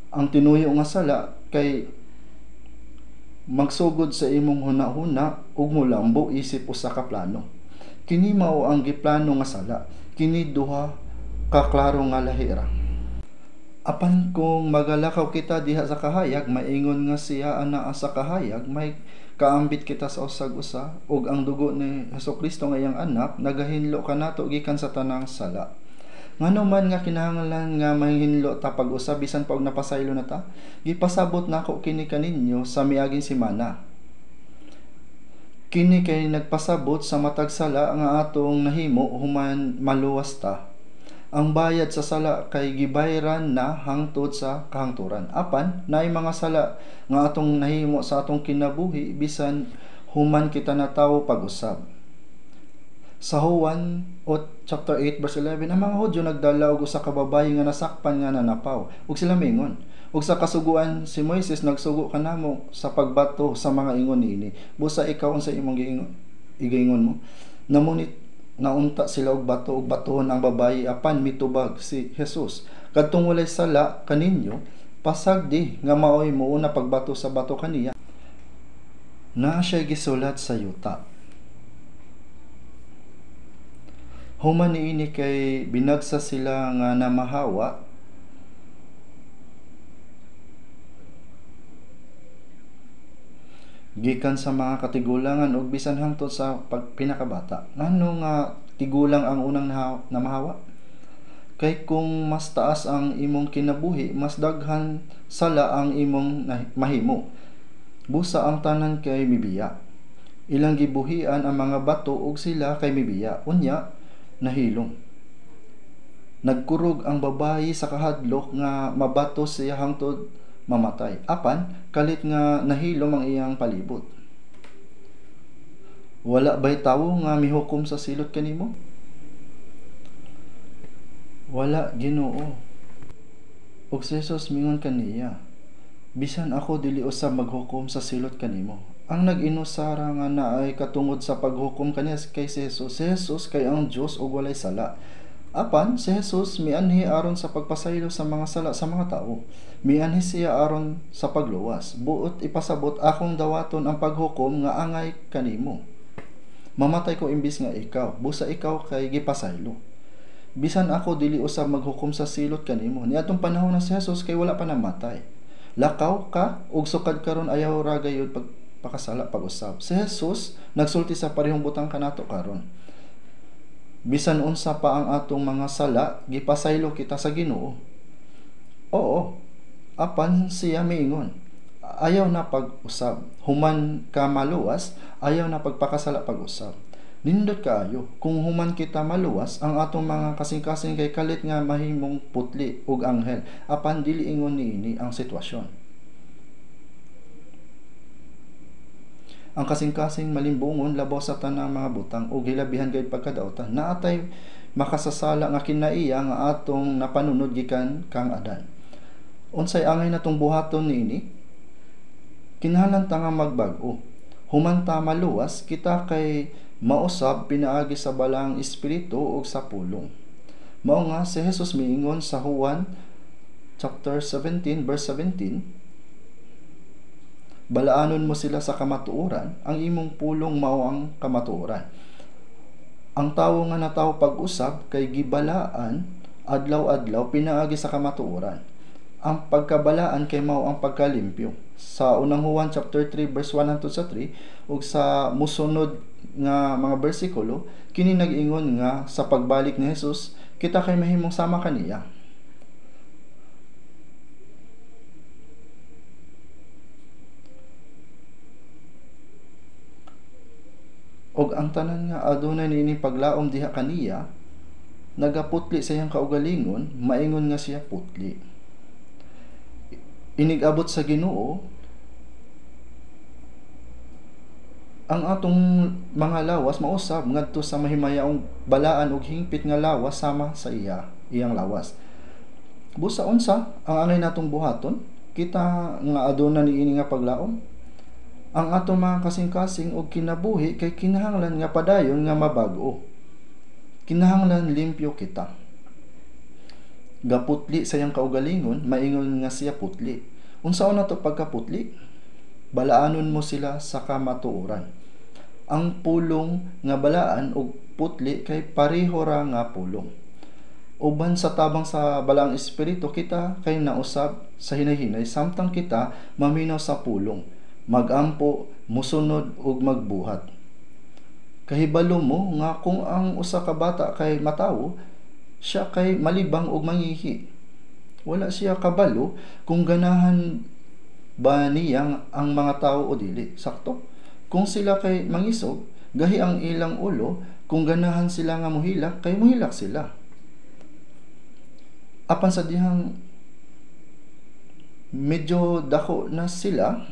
Ang tinuyo nga sala kay magsugod sa imong hunahuna ug molambo isip usa ka plano. Kini mao ang giplano nga sala. Kini duha ka klaro nga lahira. Apan kung magalakaw kita diha sa kahayag, maingon nga siya ana sa kahayag, may kaambit kita sa usag-usa ug ang dugo ni Hesukristo nga iyang anak nagahinlo kanato gikan sa tanang sala. Ngano man nga kinahanglan nga mahinlo ta pag-usab bisan pa og napasaylo na ta, gipasabot nako kini kaninyo sa miaging semana. Kini kay nagpasabot sa matag sala nga atong nahimo human maluwas ta. Ang bayad sa sala kay gibayran na hangtod sa kahangturan. Apan naay mga sala nga atong nahimo sa atong kinabuhi bisan human kita natawo pag-usab. Sa Juan chapter 8 verse 11, ang mga Hudyo nagdala og usa ka babayi nga nasakpan nga nanapaw, ug sila mingon. Ug sa kasuguan si Moises nagsugo kanamo sa pagbato sa mga ingon niini. Busa ikaw unsa imong giingon mo? Namunit naunta sila og bato ug batohon ang babayi apan mitubag si Jesus. Kadtong walay sala kaninyo, pasagdi nga maoy muuna pagbato sa bato kaniya. Na siya gisulat sa yuta. Human niini kay binagsa sila nga namahawa gikan sa mga katigulangan ug bisan hangtod sa pinakabata. Ngano nga tigulang ang unang namahawa? Kay kung mas taas ang imong kinabuhi, mas daghan sala ang imong mahimo. Busa ang tanan kay mibiya. Ilang gibuhian ang mga bato ug sila kay mibiya. Unya nahilom. Nagkurog ang babayi sa kahadlok nga mabato siya hangtod mamatay. Apan kalit nga nahilom ang iyang palibot. Wala bay tawo nga mihukom sa silot kanimo? Wala, Ginoo. Ug si Jesus mingon kaniya, bisan ako dili usab maghukom sa silot kanimo. Ang nag-inusara nga naay katungod sa paghukom kaniya kay si Jesus. Si Jesus kay ang Dios ug walay sala. Apan si Jesus mianhi aron sa pagpasaylo sa mga sala sa mga tao. Mianhi siya aron sa pagluwas. Buot ipasabot akong dawaton ang paghukom nga angay kanimo. Mamatay ko imbis nga ikaw. Busa ikaw kay gipasaylo. Bisan ako dili usab maghukom sa silot kanimo. Niadtong panahon na si Jesus kay wala pa namatay. Lakaw ka ug sukad karon ayaw ra gayud pakasala pag-usab. Si Jesus nagsulti sa parehong butang kanato karon. Bisan unsa pa ang atong mga sala, gipasaylo kita sa Ginoo. Oo. Apan siya miingon, ayaw na pag-usab. Human ka maluwas, ayaw na pagpakasala pag-usab. Nindot kaayo, kung human kita maluwas, ang atong mga kasing-kasing kay kalit nga mahimong putli ug anghel. Apan dili ingon niini ang sitwasyon. Ang kasing-kasing malimbungon labaw sa tanang mga butang ug hilabihan gayud pagkadaotan. Naatay makasasala nga kinaiya nga atong napanunod gikan kang Adan. Unsay angay natong buhaton niini? Kinahanglan ta nga magbag-o. Human ta maluwas, kita kay mausab pinaagi sa balang espiritu ug sa pulong. Mao nga si Jesus miingon sa Juan chapter 17 verse 17, balaanon mo sila sa kamatuoran, ang imong pulong mao ang kamatuoran. Ang tawo nga natawo pag-usab kay gibalaan adlaw-adlaw pinaagi sa kamatuoran. Ang pagkabalaan kay mao ang pagkalimpyo. Sa unang Juan chapter 3 verse 1 hangtod sa 3 ug sa musunod nga mga bersikulo kini nag-ingon nga sa pagbalik ni Jesus kita kay mahimong sama kaniya. Og ang tanan nga adunay niini paglaom diha kaniya, nagaputli sa iyang kaugalingon, maingon nga siya putli. Inigabot sa Ginoo ang atong mga lawas mausab ngadto sa mahimayaong balaan ug hingpit nga lawas sama sa iyang lawas. Busa unsa ang angay natong buhaton? Kita nga aduna niini nga paglaom. Ang atong mga kasing-kasing og kinabuhi kay kinahanglan nga padayon nga mabag-o. Kinahanglan limpyo kita. Gaputli sa iyang kaugalingon, maingon nga siya putli. Unsaon nato pagkaputli? Balaanon mo sila sa kamatuoran. Ang pulong nga balaan og putli kay pareho ra nga pulong. Uban sa tabang sa balang espiritu kita kay nausab sa hinay-hinay samtang kita maminaw sa pulong, magampo, musunod ug magbuhat. Kahibalo mo nga kung ang usa ka bata kay matawo, Siya kay malibang og mangihi. Wala siya kabalo kung ganahan ba niyang ang mga tao o dili. Sakto. Kung sila kay mangisog, gahi ang ilang ulo, kung ganahan sila nga muhilak, kay muhilak sila. Apan sa dihang medyo dako na sila,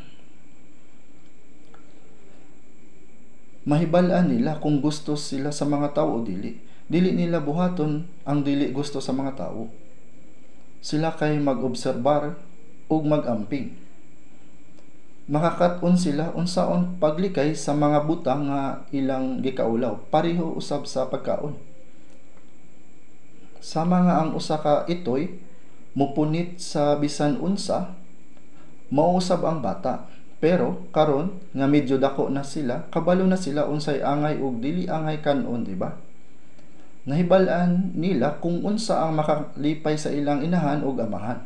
mahibalaan nila kung gusto sila sa mga tao o dili. Dili nila buhaton ang dili gusto sa mga tao. Sila kay mag-obserbar ug mag-amping. Makakat-on sila unsaon paglikay sa mga butang nga ilang gikaulaw, pareho usab sa pagkaon. Sama nga ang usa ka itoy mupunit sa bisan unsa, mausab ang bata. Pero karon nga medyo dako na sila, kabalo na sila unsay angay ug dili angay kanon, di ba? Nahibal-an nila kung unsa ang makalipay sa ilang inahan ug amahan.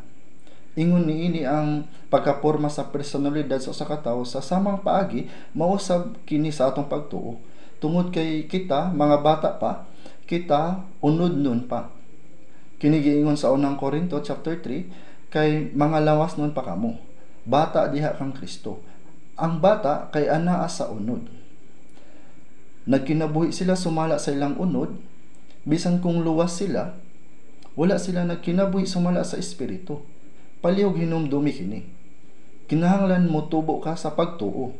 Ingon niini ang pagkaporma sa personalidad sa usa ka tawo sa samang paagi, mausab kini sa atong pagtuo. Tungod kay kita mga bata pa, kita unod nun pa. Kini giingon sa unang Korinto chapter 3, kay mga lawas nun pa kamo. Bata diha kang Kristo. Ang bata kay anaa sa unod. Nagkinabuhi sila sumala sa ilang unod, bisan kung luwas sila, wala sila nagkinabuhi sumala sa espiritu. Palihog hinumdumi kini. Kinahanglan mo tubo ka sa pagtuo.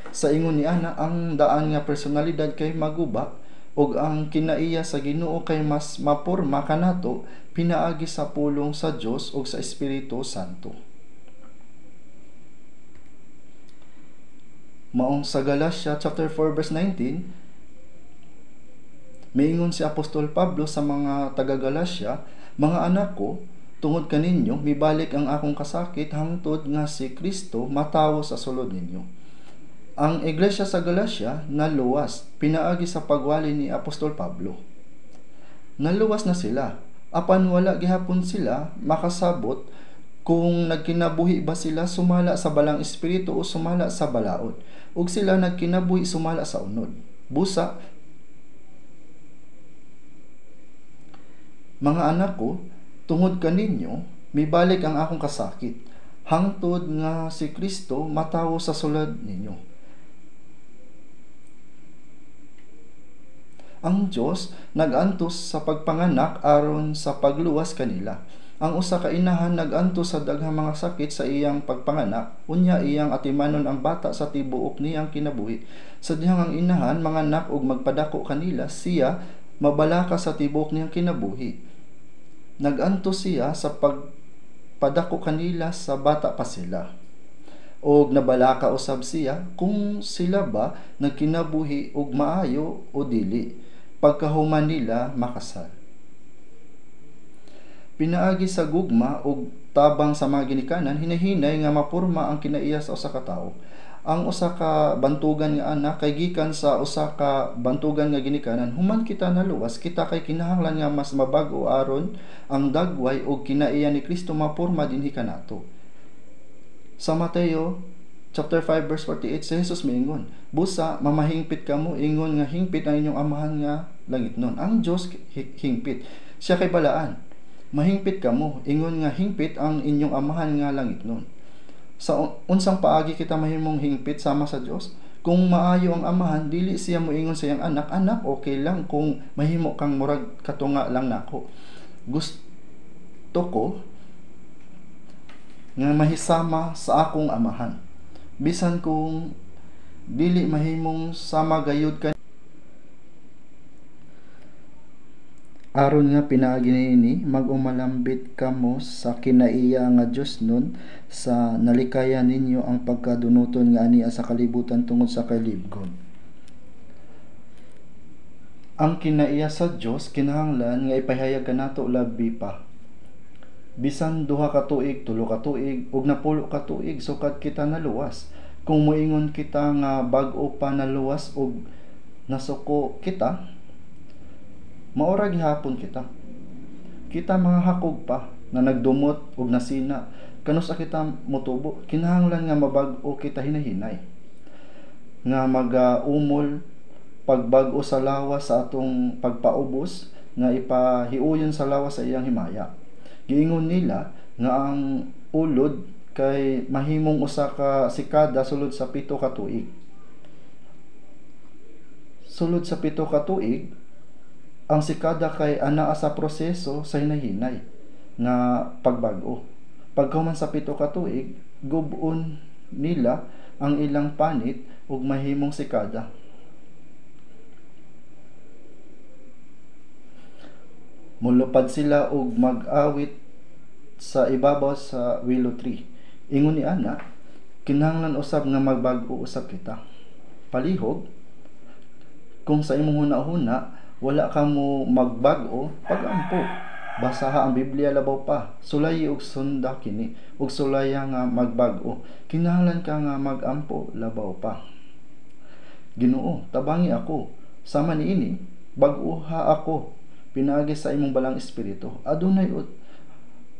Sa ingon ni ana, ang daan nga personalidad kay maguba ug ang kinaiya sa Ginoo kay mas maporma kanato pinaagi sa pulong sa Dios ug sa Espiritu Santo. Maong sa Galatia chapter 4 verse 19, miingon si Apostol Pablo sa mga taga-Galacia, mga anak ko, tungod kaninyo mibalik ang akong kasakit hangtod nga si Kristo matawo sa sulod ninyo. Ang iglesia sa Galacia naluwas pinaagi sa pagwali ni Apostol Pablo. Naluwas na sila, apan wala gihapon sila makasabot kung nagkinabuhi ba sila sumala sa balang espiritu o sumala sa balaod, ug sila nagkinabuhi sumala sa unod. Busa, mga anak ko, tungod kaninyo mibalik ang akong kasakit hangtod nga si Kristo matawo sa sulod ninyo. Ang Dios nagantos sa pagpanganak aron sa pagluwas kanila. Ang usa ka inahan nagantos sa daghang mga sakit sa iyang pagpanganak, unya iyang atimanon ang bata sa tibuok niyang kinabuhi. Sa dihang ang inahan manganak ug magpadako kanila, siya mabalaka sa tibuok niyang kinabuhi. Naganto siya sa pagpadako kanila sa bata pa sila. O nabalaka usab siya kung sila ba nagkinabuhi og maayo o dili, pagkahuman nila makasal. Pinaagi sa gugma og tabang sa mga ginikanan, hinahinay nga maporma ang kinaiya sa usa ka tawo. Ang usa ka bantugan nga anak kay gikan sa usa ka bantugan nga ginikanan, human kita naluwas, kita kay kinahanglan nga mas mabag-o aron ang dagway og kinaiya ni Kristo maporma dinhi kanato. Sa Mateo chapter 5 verse 48, si Jesus miingon, busa mamahingpit kamo, ingon nga hingpit ang inyong amahan nga langitnon. Ang Dios hingpit, siya kay balaan. Mahingpit kamo, ingon nga hingpit ang inyong amahan nga langitnon. Sa unsang paagi kita mahimong hingpit sama sa Dios? Kung maayo ang amahan, dili siya moingon sa iyang anak, anak, okay lang kung mahimo kang murag katunga lang nako. Gusto ko nga mahisama sa akong amahan. Bisan kung dili mahimong sama gayud ka, aron nga pinaagi niini magumalambit kamo sa kinaiya nga Dios nun sa nalikaya ninyo ang pagkadunuton nga ania sa kalibutan tungod sa kalibgon. Ang kinaiya sa Dios kinahanglan nga ipahayag kanato labi pa. Bisan 2 ka tuig, 3 ka tuig, ug 10 ka tuig sukad kita naluwas. Kung moingon kita nga bag-o pa naluwas ug nasuko kita, maura gihapon kita. Kita mga hakog pa na nagdumot ug nasina, kanus kita motubo, kinahanglan nga mabag-o kita hinahinay. Nga mag-umol pagbag-o sa lawas sa atong pagpaubos, nga ipahiuyon sa lawas sa iyang himaya. Giingon nila nga ang ulod kay mahimong usa ka sikada sulod sa 7 ka tuig. Sulod sa 7 ka tuig, ang sikada kay anaa sa proseso sa hinahinay nga pagbag-o. Pagkahuman sa 7 ka tuig, gub-on nila ang ilang panit ug mahimong sikada. Mulupad sila og mag-awit sa ibabaw sa willow tree. Ingon ni ana, kinahanglan usab nga magbag-o usab kita. Palihog, kung sa imong hunahuna wala ka mo magbag-o, pagampo. Basaha ang Biblia labaw pa. Sulayi og sunda kini, ug sulaya nga magbag-o. Kinahanglan ka nga magampo labaw pa. Ginoo, tabangi ako. Sama niini, bag-uha ako. Pinaagi sa imong balang espiritu.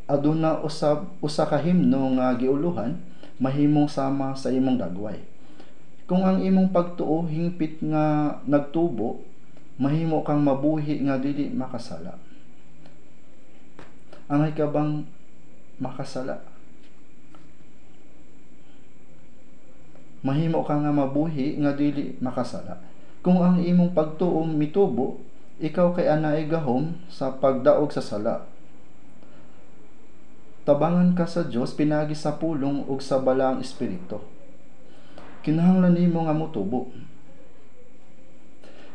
Aduna usab usa ka himno nga giuluhan, mahimong sama sa imong dagway. Kung ang imong pagtuo hingpit nga nagtubo, mahimo kang mabuhi nga dili makasala. Angay ka bang makasala? Mahimo ka nga mabuhi nga dili makasala. Kung ang imong pagtuo mitubo, ikaw kay anay gahom sa pagdaog sa sala. Tabangan ka sa Dios pinagi sa pulong ug sa balang espiritu. Kinahanglan nimo nga motubo.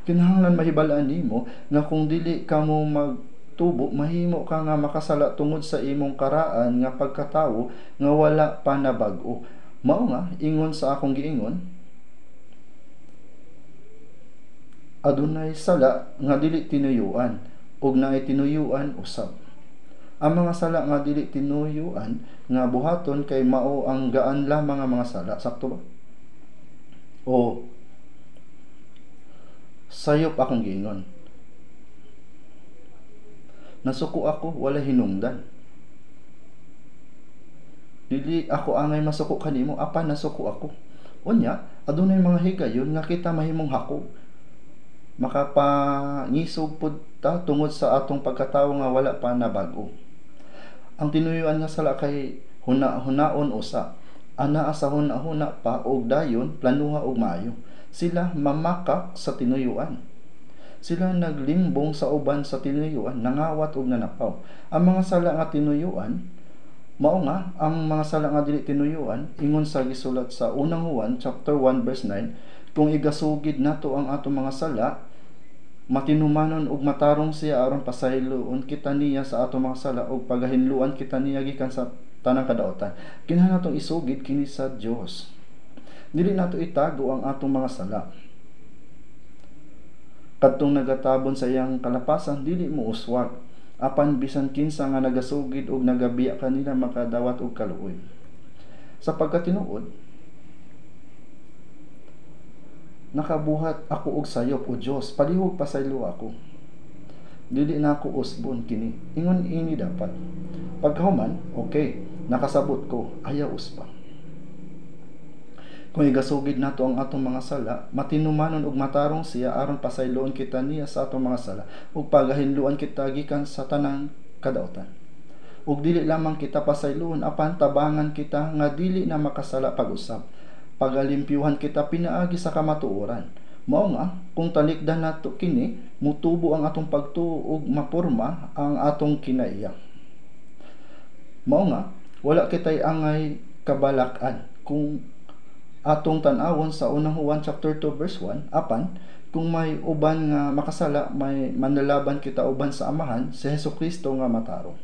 Kinahanglan mahibalaan nimo nga kung dili ka mo magtubo, mahimo ka nga makasala tungod sa imong karaan nga pagkatawo nga wala pa nabag-o. Mao nga ingon sa akong giingon, adunay sala nga dili tinuyuan ug naay tinuyuan usab. Ang mga sala nga dili tinuyuan nga buhaton kay mao ang gaan lamang nga mga sala. Sakto ba? O sayop akong giingon. Nasuko ako, wala hinungdan. Dili ako angay masuko kanimo, apan nasuko ako. Unya, adunay mga higayon nga kita mahimong hakog. Makapangisog pud ta tungod sa atong pagkatawo nga wala pa nabag-o. Ang tinuyuan nga sala kay hunaon usa. Anaa sa hunahuna pa og dayon planuha og maayo. Sila mamakak sa tinuyuan. Sila naglimbong sa uban sa tinuyuan, nangawat og nanapaw. Ang mga sala nga tinuyuan, mao nga ang mga sala nga dili tinuyuan, ingon sa gisulat sa unang Juan chapter 1 verse 9, kung igasugid nato ang atong mga sala, matinumanon ug matarong siya aron pasayloon kita niya sa atong mga sala ug pagahinluan kita niya gikan sa tanang kadaotan. Kinahanglan natong isugid kini sa Dios. Dili nato itago ang atong mga sala. Kadtong nagatabon sa iyang kalapasan, dili mo uswag. Apan bisan kinsa nga nagasugid ug nagabiya kanila makadawat og kaluoy. Sa pagkatinuod, nakabuhat ako og sayop o Dios, palihog pasaylo ako. Dili na ako usbon kini. Ingon ini dapat. Pagkahuman, okay, nakasabot ko, ayaw uspa. Kung igasugid nato ang atong mga sala, matinumanon ug matarong siya aron pasayloon kita niya sa atong mga sala ug pagahinluan kita gikan sa tanang kadaotan. Ug dili lamang kita pasayloon, apan tabangan kita nga dili na makasala pag-usab. Pagalimpyuhan kita pinaagi sa kamatuoran. Mao nga kung talikdan nato kini, mutubo ang atong pagtuo ug maporma ang atong kinaiya. Mao nga wala kitay angay kabalak-an kung atong tan-awon sa unang Juan chapter 2 verse 1, apan kung may uban nga makasala, may manlalaban kita uban sa Amahan, si Hesukristo nga matarong.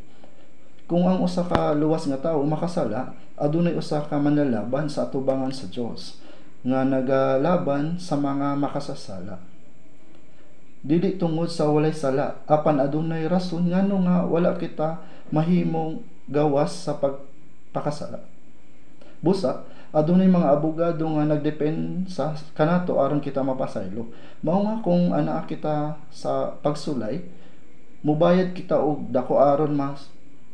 Kung ang usa ka luwas nga tawo makasala, adunay usa ka manlalaban sa atubangan sa Dios nga nagalaban sa mga makasasala. Dili tungod sa walay sala, apan adunay rason ngano nga wala kita mahimong gawas sa pagpakasala. Busa, adunay mga abogado nga nagdepensa kanato aron kita mapasaylo. Mao nga kung anaa kita sa pagsulay, mubayad kita og dako aron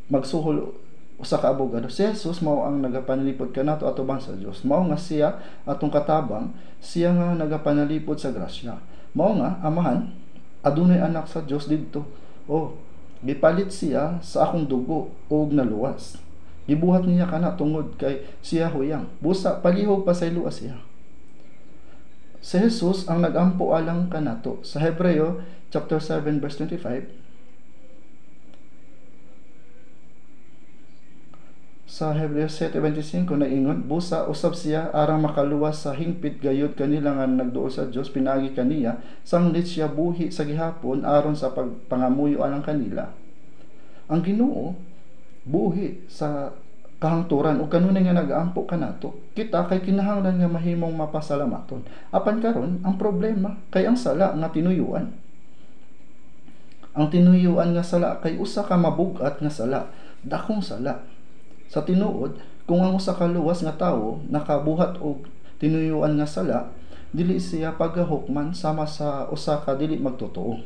magsuhol usa ka abogado. Si Jesus mao ang nagapanalipod kanato atubang sa Dios. Mao nga siya atong katabang, siya nga nagapanalipod sa grasya. Mao nga Amahan, adunay anak sa Dios didto O gipalit siya sa akong dugo ug naluwas. Gibuhat niya kana tungod kay siya huyang. Busa palihog pa sa luwas siya. Si Jesus ang nagampo alang kanato. Sa Hebreo chapter 7 verse 25, sa Hebreo 7:25 naingon, busa usab siya arang makaluwas sa hingpit gayud kanila nga nagduol sa Dios, pinaagi kaniya sanglit siya buhi sa gihapon aron sa pagpangamuyo alang kanila. Ang Ginoo buhi sa kahangturan ug kanunay nga nagaampo kanato. Kita kay kinahanglan nga mahimong mapasalamaton. Apan karon ang problema kay ang sala nga tinuyuan. Ang tinuyuan nga sala kay usa ka mabug-at nga sala, dakong sala. Sa tinuod, kung ang usa ka luwas nga tawo nakabuhat og tinuyuan nga sala, dili siya paghahukman sama sa usa ka dili magtotoo.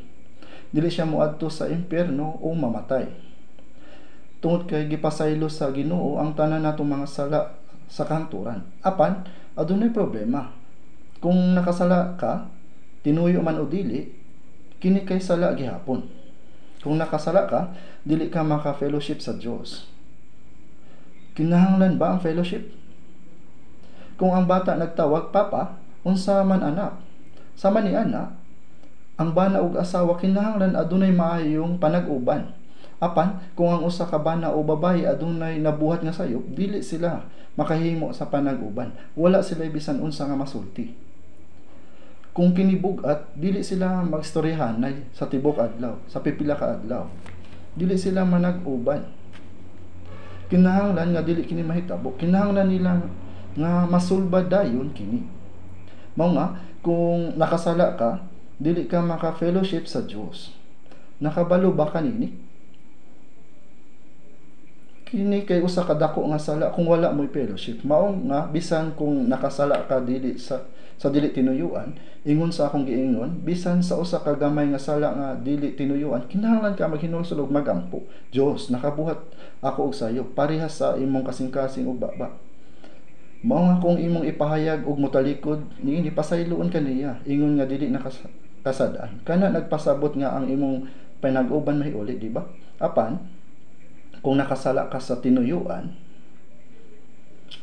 Dili siya moadto sa impyerno o mamatay. Tungod kay gipasaylo sa Ginoo ang tanan natong mga sala sa kahangturan. Apan adunay problema. Kung nakasala ka, tinuyo man o dili, kini kay sala gihapon. Kung nakasala ka, dili ka maka-fellowship sa Dios. Kinahanglan ba ang fellowship? Kung ang bata nagtawag papa, unsa man anak? Sama ni ana, ang bana ug asawa kinahanglan adunay maayong panag-uban. Apan kung ang usa ka bana o babaye adunay nabuhat nga sayop, dili sila makahimo sa panag-uban. Wala sila bisan unsa nga masulti. Kung kinibug-at, dili sila magstoryahanay sa tibok adlaw, sa pipila ka adlaw. Dili sila manag-uban. Kinahanglan nga dili kini mahitabo. Kinahanglan nila nga masulbad dayon kini. Mao nga kung nakasala ka, dili ka maka-fellowship sa Dios. Nakabalo ba kanini? Kini kay usa ka dako nga sala kung wala mo'y fellowship. Mao nga bisan kung nakasala ka dili sa dili tinuyuan, ingon sa akong giingon, bisan sa usa ka gamay nga sala nga dili tinuyuan, kinahanglan ka maghinulsol og magampo. Dios, nakabuhat ako og sayo parehas sa imong kasing-kasing ug baba. Mao nga kung imong ipahayag og motalikod, niini pasayloon kaniya, ingon nga dili nakasadaan. Kana nagpasabot nga ang imong panag-uban mahiuli, di ba? Apan kung nakasala ka sa tinuyuan,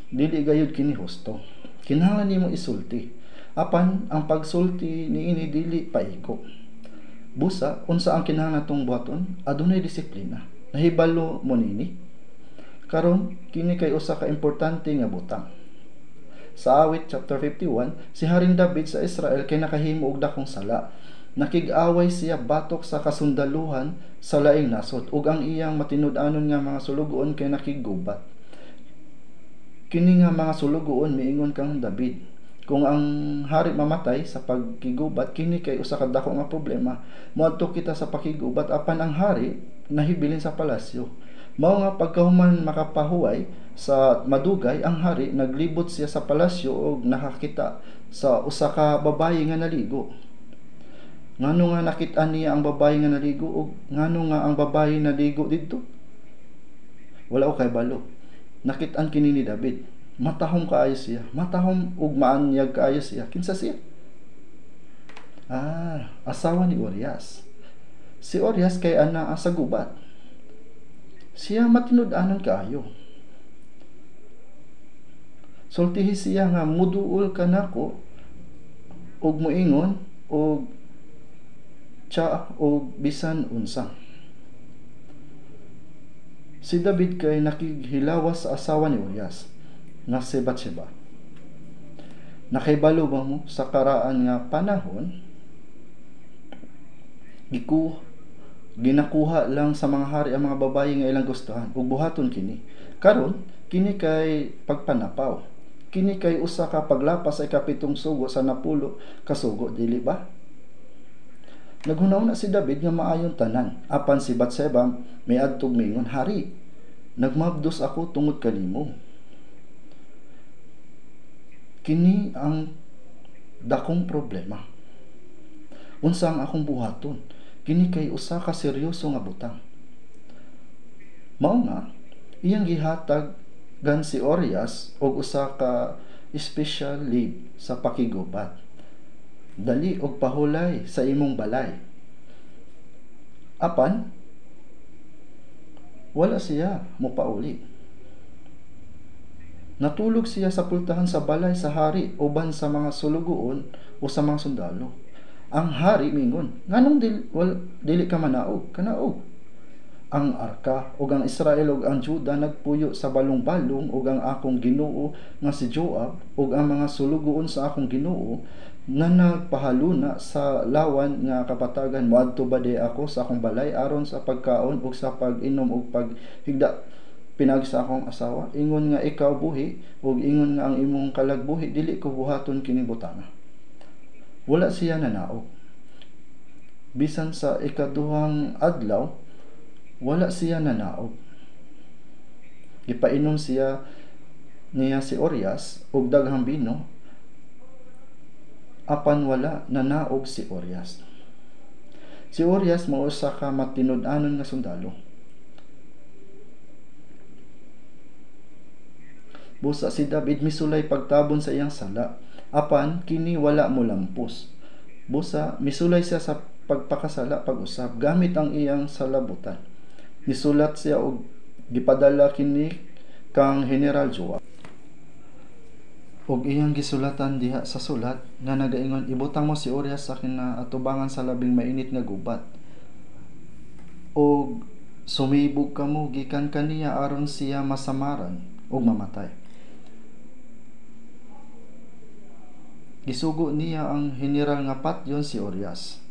dili gayud kini husto. Kinahanglan nimo isulti. Apan ang pagsulti niini dili paiko. Busa unsa ang kinahanglan natong buhaton? Adunay disiplina. Nahibalo mo nini. Karon kini kay usa ka importante nga butang. Sa Awit chapter 51, si Haring David sa Israel kay nakahimo og dakong sala. Nakig-away siya batok sa kasundaluhan sa laing nasod ug ang iyang matinud-anon nga mga sulugoon kay nakigubat. Kini nga mga sulugoon miingon kang David, kung ang hari mamatay sa pagkigubat, kini kay usa ka dako nga problema. Moadto kita sa pakigubat apan ang hari nahibilin sa palasyo. Mao nga pagkahuman makapahuway sa madugay, ang hari naglibot siya sa palasyo ug nakakita sa usa ka babaye nga naligo. Ngano nga nakit-an niya ang babae nga naligo ug ngano nga ang babae naligo didto? Wala o kay balo. Nakit-an kini ni David. Matahom kaayo siya. Matahom ug maanyag kaayo siya. Kinsa siya? Asawa ni Urias. Si Urias kay ana sa gubat. Siya matinud-anon kaayo. Sultihi siya nga muduol kanako ug moingon ug siya o bisan unsa. Si David kay nakighilawas sa asawa ni Urias nga si Batseba. Nakaibalo ba mo sa karaan nga panahon ginakuha lang sa mga hari ang mga babaye nga ilang gustuhan ug buhaton kini. Karon kini kay pagpanapaw. Kini kay usa ka paglapas sa ikapitong sugo sa napulo ka sugo, dili ba? Naghunaw na si David nga maayong tanan. Apan si Batseba may adtog mingon, hari, nagmabdos ako tungod kanimo. Kini ang dakong problema. Unsa ang akong buhaton? Kini kay usa ka seryoso nga butang. Mao nga iyang gihatag gan si Urias og usa ka special leave sa pakigubat. Dali og pahulay sa imong balay. Apan wala siya mopauli. Natulog siya sa pultahan sa balay sa hari uban sa mga sulugoon o sa mga sundalo. Ang hari mingon, nganong dili ka manaog? Kanaog. Ang arka ug ang Israel ug ang Juda nagpuyo sa balong-balong ug ang akong Ginoo nga si Joab ug ang mga sulugoon sa akong Ginoo na nagpahaluna sa lawan nga kapatagan moadto ba di ako sa akong balay aron sa pagkaon ug sa pag-inom ug paghigda pinag sa akong asawa. Ingon nga ikaw buhi ug ingon nga ang imong kalagbuhi dili ko buhaton kini butana. Wala siya nanaog. Bisan sa ikaduhang adlaw wala siya nanaog. Gipainom niya si Orias og daghang bino, apan wala nanaog si Orias. Si Orias mao usa ka matinud-anon nga sundalo. Busa si David misulay pagtabon sa iyang sala, apan kini wala mo lampos. Busa misulay siya sa pagpakasala pag-usab gamit ang iyang salabutan. Nisulat siya og gipadala kini kang General Joab. Og iyang gisulatan diha sa sulat nga nagaingon, ibutang mo si Orias sa kinatubangan sa labing mainit nga gubat. Og sumibog kamo gikan kaniya aron siya masamaran og mamatay. Gisugo niya ang general nga patyon si Orias.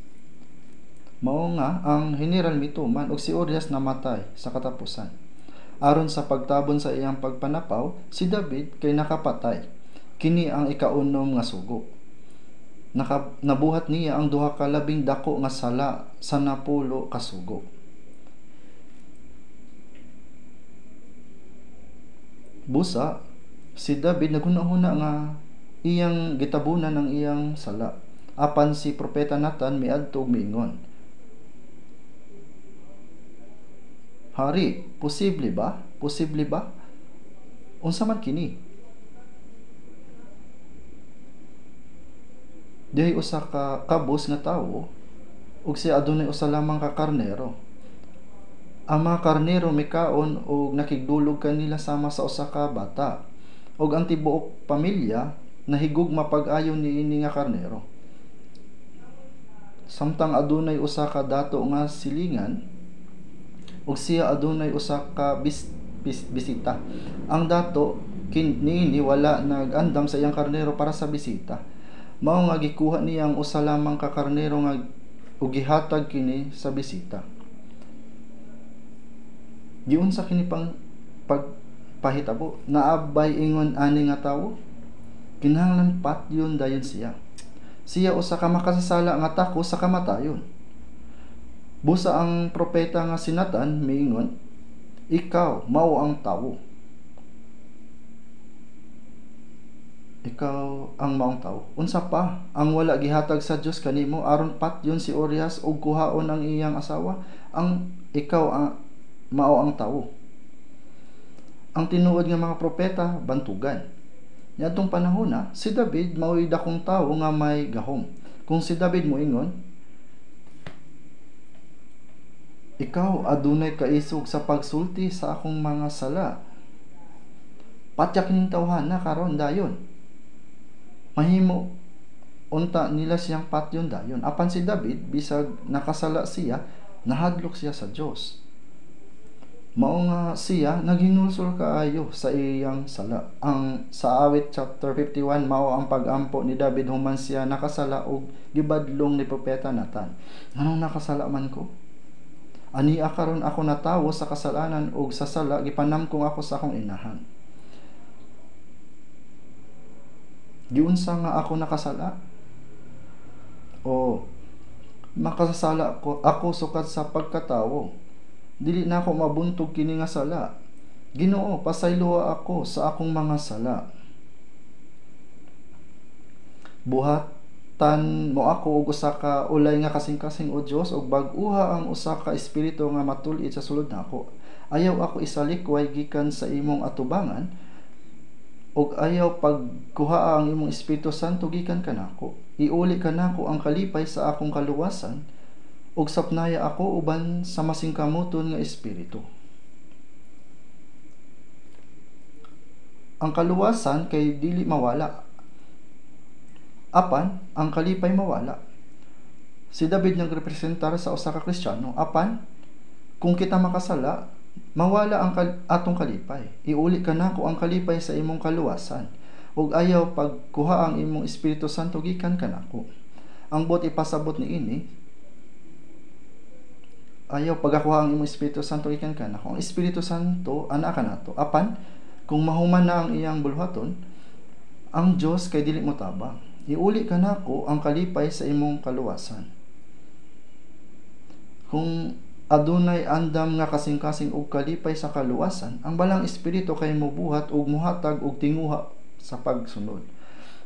Mao nga ang general mituman og si Orias namatay sa katapusan. Aron sa pagtabon sa iyang pagpanapaw, si David kay nakapatay. Kini ang ikaunom nga sugo. Nabuhat niya ang duha ka labing dako nga sala sa 10 ka sugo. Busa si David naghuna-huna nga iyang gitabunan ang iyang sala. Apan si propeta Nathan miadto og miingon, Hari, posible ba? Posible ba? Unsa man kini? Dihay usa ka kabus nga tawo ug siya adunay usa lamang ka karnero. Ang mga karnero mikaon ug nakigdulog kanila sama sa usa ka bata. Ug ang tibuok pamilya nahigugma pag-ayon niini nga karnero. Samtang adunay usa ka dato nga silingan ug siya adunay usa ka bisita. Ang dato niini wala nag-andam sa iyang karnero para sa bisita. Mao nga gikuha niya ang usa lamang ka karnero nga ug gihatag kini sa bisita. Giunsa kini pang pagpahitabo? Naabay ingon ani nga tawo. Kinahanglan patyon dayon siya. Siya usa ka makasasala nga tako sa kamatayon. Busa ang propeta nga si Nathan miingon, ikaw mao ang tawo. Ikaw ang maong tawo. Unsa pa ang wala gihatag sa Dios kanimo aron patyon si Orias ug kuhaon ang iyang asawa? Ang ikaw ang mao ang tawo. Ang tinuod nga mga propeta bantugan. Niadtong panahon na si David mao'y dakong tawo nga may gahom. Kung si David moingon, ikaw adunay kaisog sa pagsulti sa akong mga sala. Patyak ning tawhana karon dayon. Mahimo unta nila siyang patyon dayon. Apan si David bisag nakasala siya, nahadlok siya sa Dios. Mao nga siya naghinulsol kaayo sa iyang sala. Ang sa awit chapter 51 mao ang pag-ampo ni David human siya nakasala og gibadlong ni propeta Nathan. Anong nakasala man ko? Ania karon ako natawo sa kasalanan ug sa sala gipanamkong ako sa akong inahan. Giunsa nga ako nakasala? O makasasala ako sukat sa pagkatawo. Dili na ako mabuntog kini nga sala. Ginoo, pasayloa ako sa akong mga sala. Buhatan mo ako og usa ka ulay nga kasing-kasing o Dios ug bag-uha ang usa ka espiritu nga matul-id sa sulod nako. Ayaw ako isalikway gikan sa imong atubangan ug ayaw pagkuha ang imong Espiritu Santo gikan kanako. Iuli kanako ang kalipay sa akong kaluwasan ug sapnaya ako uban sa masingkamuton nga espiritu. Ang kaluwasan kay dili mawala, apan ang kalipay mawala. Si David nagrepresentar sa usa ka Kristiyano, apan kung kita makasala, mawala ang atong kalipay. Iuli ka na ko ang kalipay sa imong kaluwasan, ug ayaw pagkuha ang imong Espiritu Santo gikan kanako. Ang bot ipasabot ni ini, ayaw pagakuha ang imong Espiritu Santo gikan kanako. Ang Espiritu Santo ana kanato. Apan kung mahuman na ang iyang bulhaton, ang Dios kay dili mo tabang. Iuli ka nako ang kalipay sa imong kaluwasan. Kung adunay andam nga kasing-kasing og kalipay sa kaluwasan, ang balang espiritu kay mobuhat og muhatag og tinguha sa pagsunod.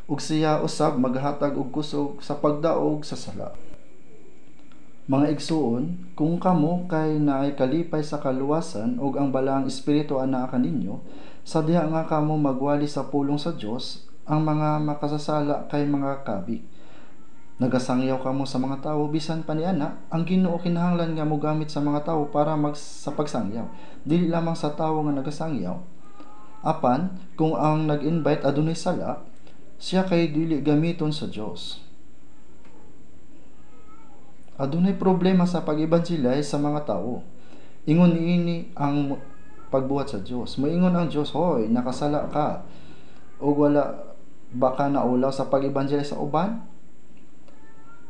Ug siya usab maghatag og kusog sa pagdaog sa sala. Mga igsuon, kung kamo kay naay kalipay sa kaluwasan ug ang balang espiritu anaa kaninyo, sa diha nga kamo magwali sa pulong sa Dios, ang mga makasasala kay mga kabi. Nagasangyaw kamo sa mga tawo bisan pa niana, ang Ginoo kinahanglan nga mogamit sa mga tawo para sa pagsangyaw, dili lamang sa tawo nga nagasangyaw. Apan kung ang nag-invite adunay sala, siya kay dili gamiton sa Dios. Adunay problema sa pag-ebanjelay sa mga tawo. Ingon niini ang pagbuhat sa Dios. Moingon ang Dios, "Hoy, nakasala ka." O wala baka naulaw sa pag-ebanjelay sa uban?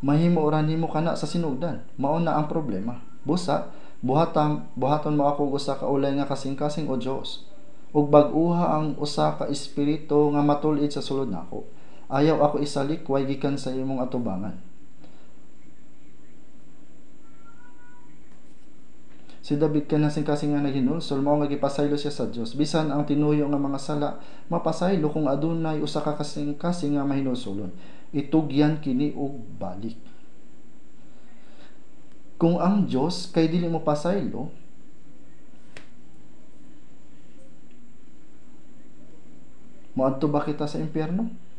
Mahimo ra nimo kana sa sinugdan. Mao na ang problema. Busa, buhaton mo ako usa ka ulay nga kasing-kasing o Dios. Ug bag-uha ang usa ka espiritu nga matul-id sa sulod nako. Ayaw ako isalikway gikan sa imong atubangan. Si David kasing-kasing nga naghinulsol, mao nga gipasaylo siya sa Dios. Bisan ang tinuyo nga mga sala, mapasaylo kung adunay usa ka kasing-kasing nga mahinulsolon. Itugyan kini og balik. Kung ang Dios kay dili mo pasaylo, moadto ba kita sa impyerno?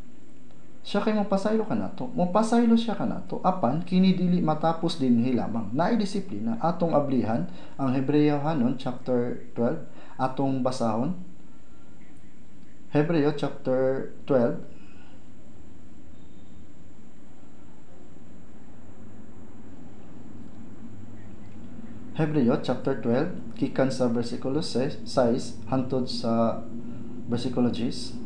Siya kay mapasaylo kanato. Mapasaylo siya kanato. Apan kini dili matapos dinhi lamang. Naay disiplina atong ablihan ang Hebreyohanon chapter 12 atong basahon. Hebreo chapter 12 Hebreo chapter 12 gikan sa bersikulo 6 hangtod sa bersikulo 10.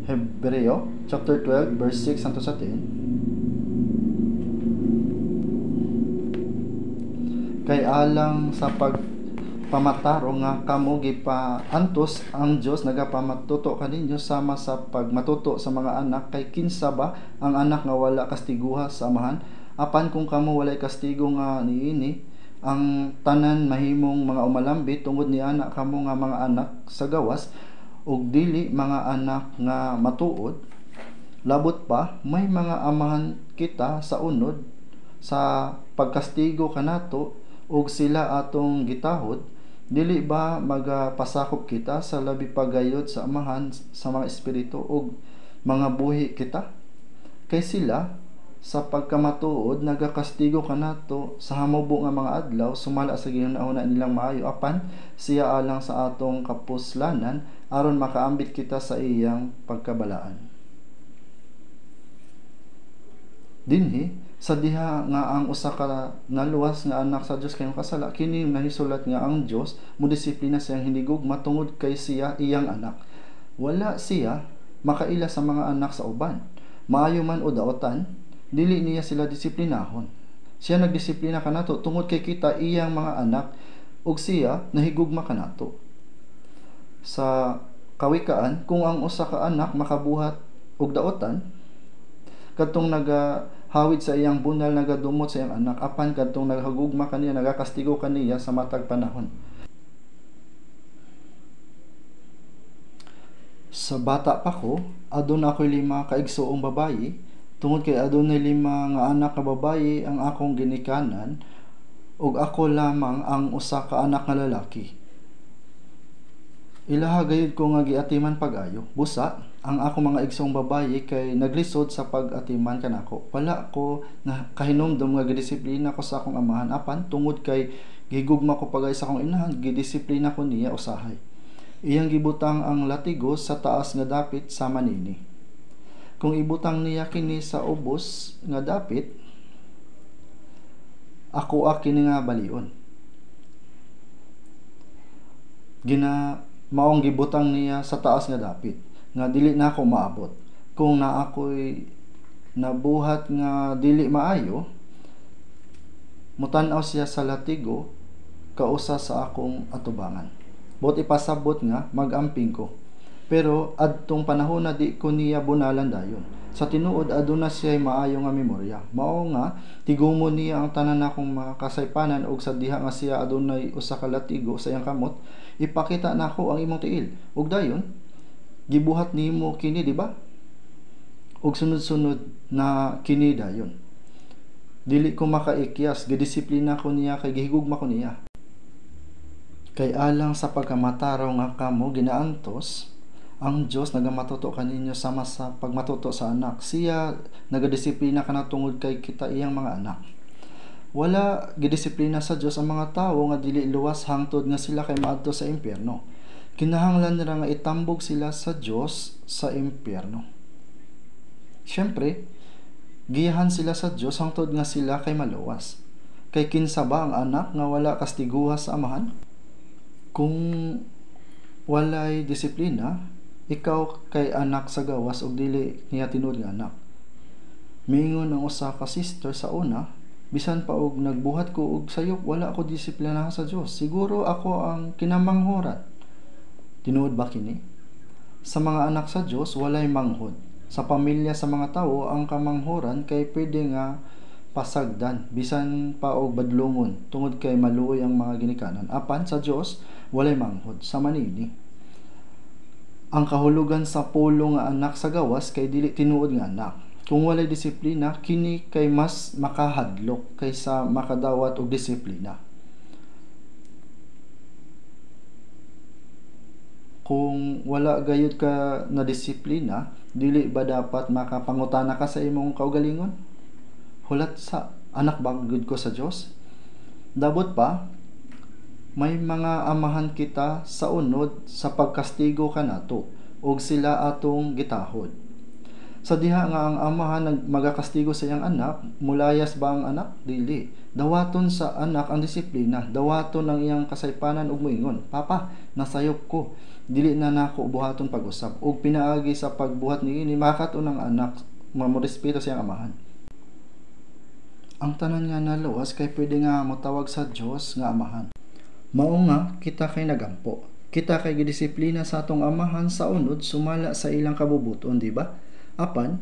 Hebreo chapter 12 verse 6 hangtod sa 10. Kay alang sa pagpamataro nga kamo gipaantos, ang Dios nagapamatuto kaninyo sama sa pagmatuto sa mga anak. Kay kinsa ba ang anak nga wala kastiguha sa amahan? Apan kung kamo walay kastigo nga niini, ang tanan mahimong mga umalambit tungod ni anak kamo nga mga anak sa gawas, ug dili mga anak nga matuod. Labot pa, may mga amahan kita sa unod sa pagkastigo kanato ug sila atong gitahod. Dili ba magapasakop kita sa labi pagayod sa amahan sa mga espiritu ug mga buhi kita? Kay sila sa pagkamatuod nagakastigo kanato sa hamubo nga mga adlaw, sumala sa ginahuna nilang maayo, apan siya alang sa atong kapuslanan aron makaambit kita sa iyang pagkabalaan. Dinhi sa diha nga ang usa ka naluwas nga anak sa Dios kay makasala, kini nahisulat nga ang Dios modisiplina siyang hinigugma tungod kay siya iyang anak. Wala siya makaila sa mga anak sa uban, maayo man o daotan, dili niya sila disiplinahon. Siya nagdisiplina kanato tungod kay kita iyang mga anak ug siya nahigugma kanato. Sa kawikaan, kung ang usa ka anak makabuhat og daotan, kadtong nagahawid sa iyang bunal nagadumot sa iyang anak, apan kadtong naghagugma kaniya nagakastigo kaniya sa matag panahon. Sa bata pa ko, aduna ako'y 5 kaigsuong babayi. Tungod kay adunay 5 nga anak nga babayi ang akong ginikanan, ug ako lamang ang usa ka anak nga lalaki. Ilaha gayud ko nga giatiman pag-ayo. Busa, ang ako mga igsong babayi kay naglisod sa pag-atiman kanako. Wala ko na kahinomdom nga gidisiplina ko sa akong amahan, apan tungod kay gigugma ko pagay sa akong inahan, gidisiplina ko niya usahay. Iyang gibutang ang latigo sa taas nga dapit sama nini. Kung ibutang niya kini sa ubos nga dapit, ako kini nga balion. Maong gibutang niya sa taas nga dapit nga dili na ako maabot. Kung na ako'y nabuhat nga dili maayo, mutan-aw siya sa latigo kausa sa akong atubangan. Bot ipasabot nga magamping ko. Pero adtong panahon na di ko niya bunalan dayon. Sa tinuod aduna siya maayo nga memorya. Mao nga tigumon niya ang tanan akong mga kasaypanan ug sa diha nga siya adunay usa ka latigo sa iyang kamot, ipakita nako ang imong tiil. Ug dayon gibuhat nimo kini, di ba? Ug sunod-sunod na kini dayon. Dili ko makaikyas, gidisiplina ko niya kay gihigugma ko niya. Kay alang sa pagkamataraw nga kamo ginaantos, ang Dios nagamatuto kaninyo sama sa pagmatuto sa anak. Siya nagadisiplina kana tungod kay kita iyang mga anak. Wala gidisiplina sa Dios ang mga tawo nga dili luwas hangtod nga sila kay maadto sa impyerno. Kinahanglan nila nga itambog sila sa Dios sa impyerno. Siyempre, giyahan sila sa Dios hangtod nga sila kay maluwas. Kay kinsa ba ang anak nga wala kastiguha sa amahan? Kung walay disiplina, ikaw kay anak sa gawas ug dili niya tinud nga anak. Miingon ang usa ka sister sa una, bisan pa og nagbuhat ko og sayop, wala ako disiplina sa Dios. Siguro ako ang kinamanghoran. Tinuod ba kini? Sa mga anak sa Dios walay manghod. Sa pamilya sa mga tawo ang kamanghoran kay pwede nga pasagdan bisan pa og badlongon tungod kay maluoy ang mga ginikanan. Apan sa Dios walay manghod sa manini. Ang kahulugan sa pulo nga anak sa gawas kay dili tinuod nga anak. Kung walay disiplina, kini kay mas makahadlok kaysa makadawat og disiplina. Kung wala gayud ka na disiplina, dili ba dapat makapangutana ka sa imong kaugalingon? Hulat sa anak ba gud ko sa Dios? Dabot pa, may mga amahan kita sa unod sa pagkastigo kanato ug sila atong gitahod. Sa diha nga ang amahan magakastigo sa iyang anak, mulayas ba ang anak? Dili. Dawaton sa anak ang disiplina, dawaton ang iyang kasaypanan ug moingon, "Papa, nasayop ko. Dili na nako buhaton pag-usab." Ug pinaagi sa pagbuhat niini makaton ang anak mamorespeto sa iyang amahan. Ang tanan nga naluwas kay pwede nga motawag sa Dios nga amahan. Mao nga kita kay nagampo. Kita kay gidisiplina sa atong amahan sa unod sumala sa ilang kabubuton, di ba? Apan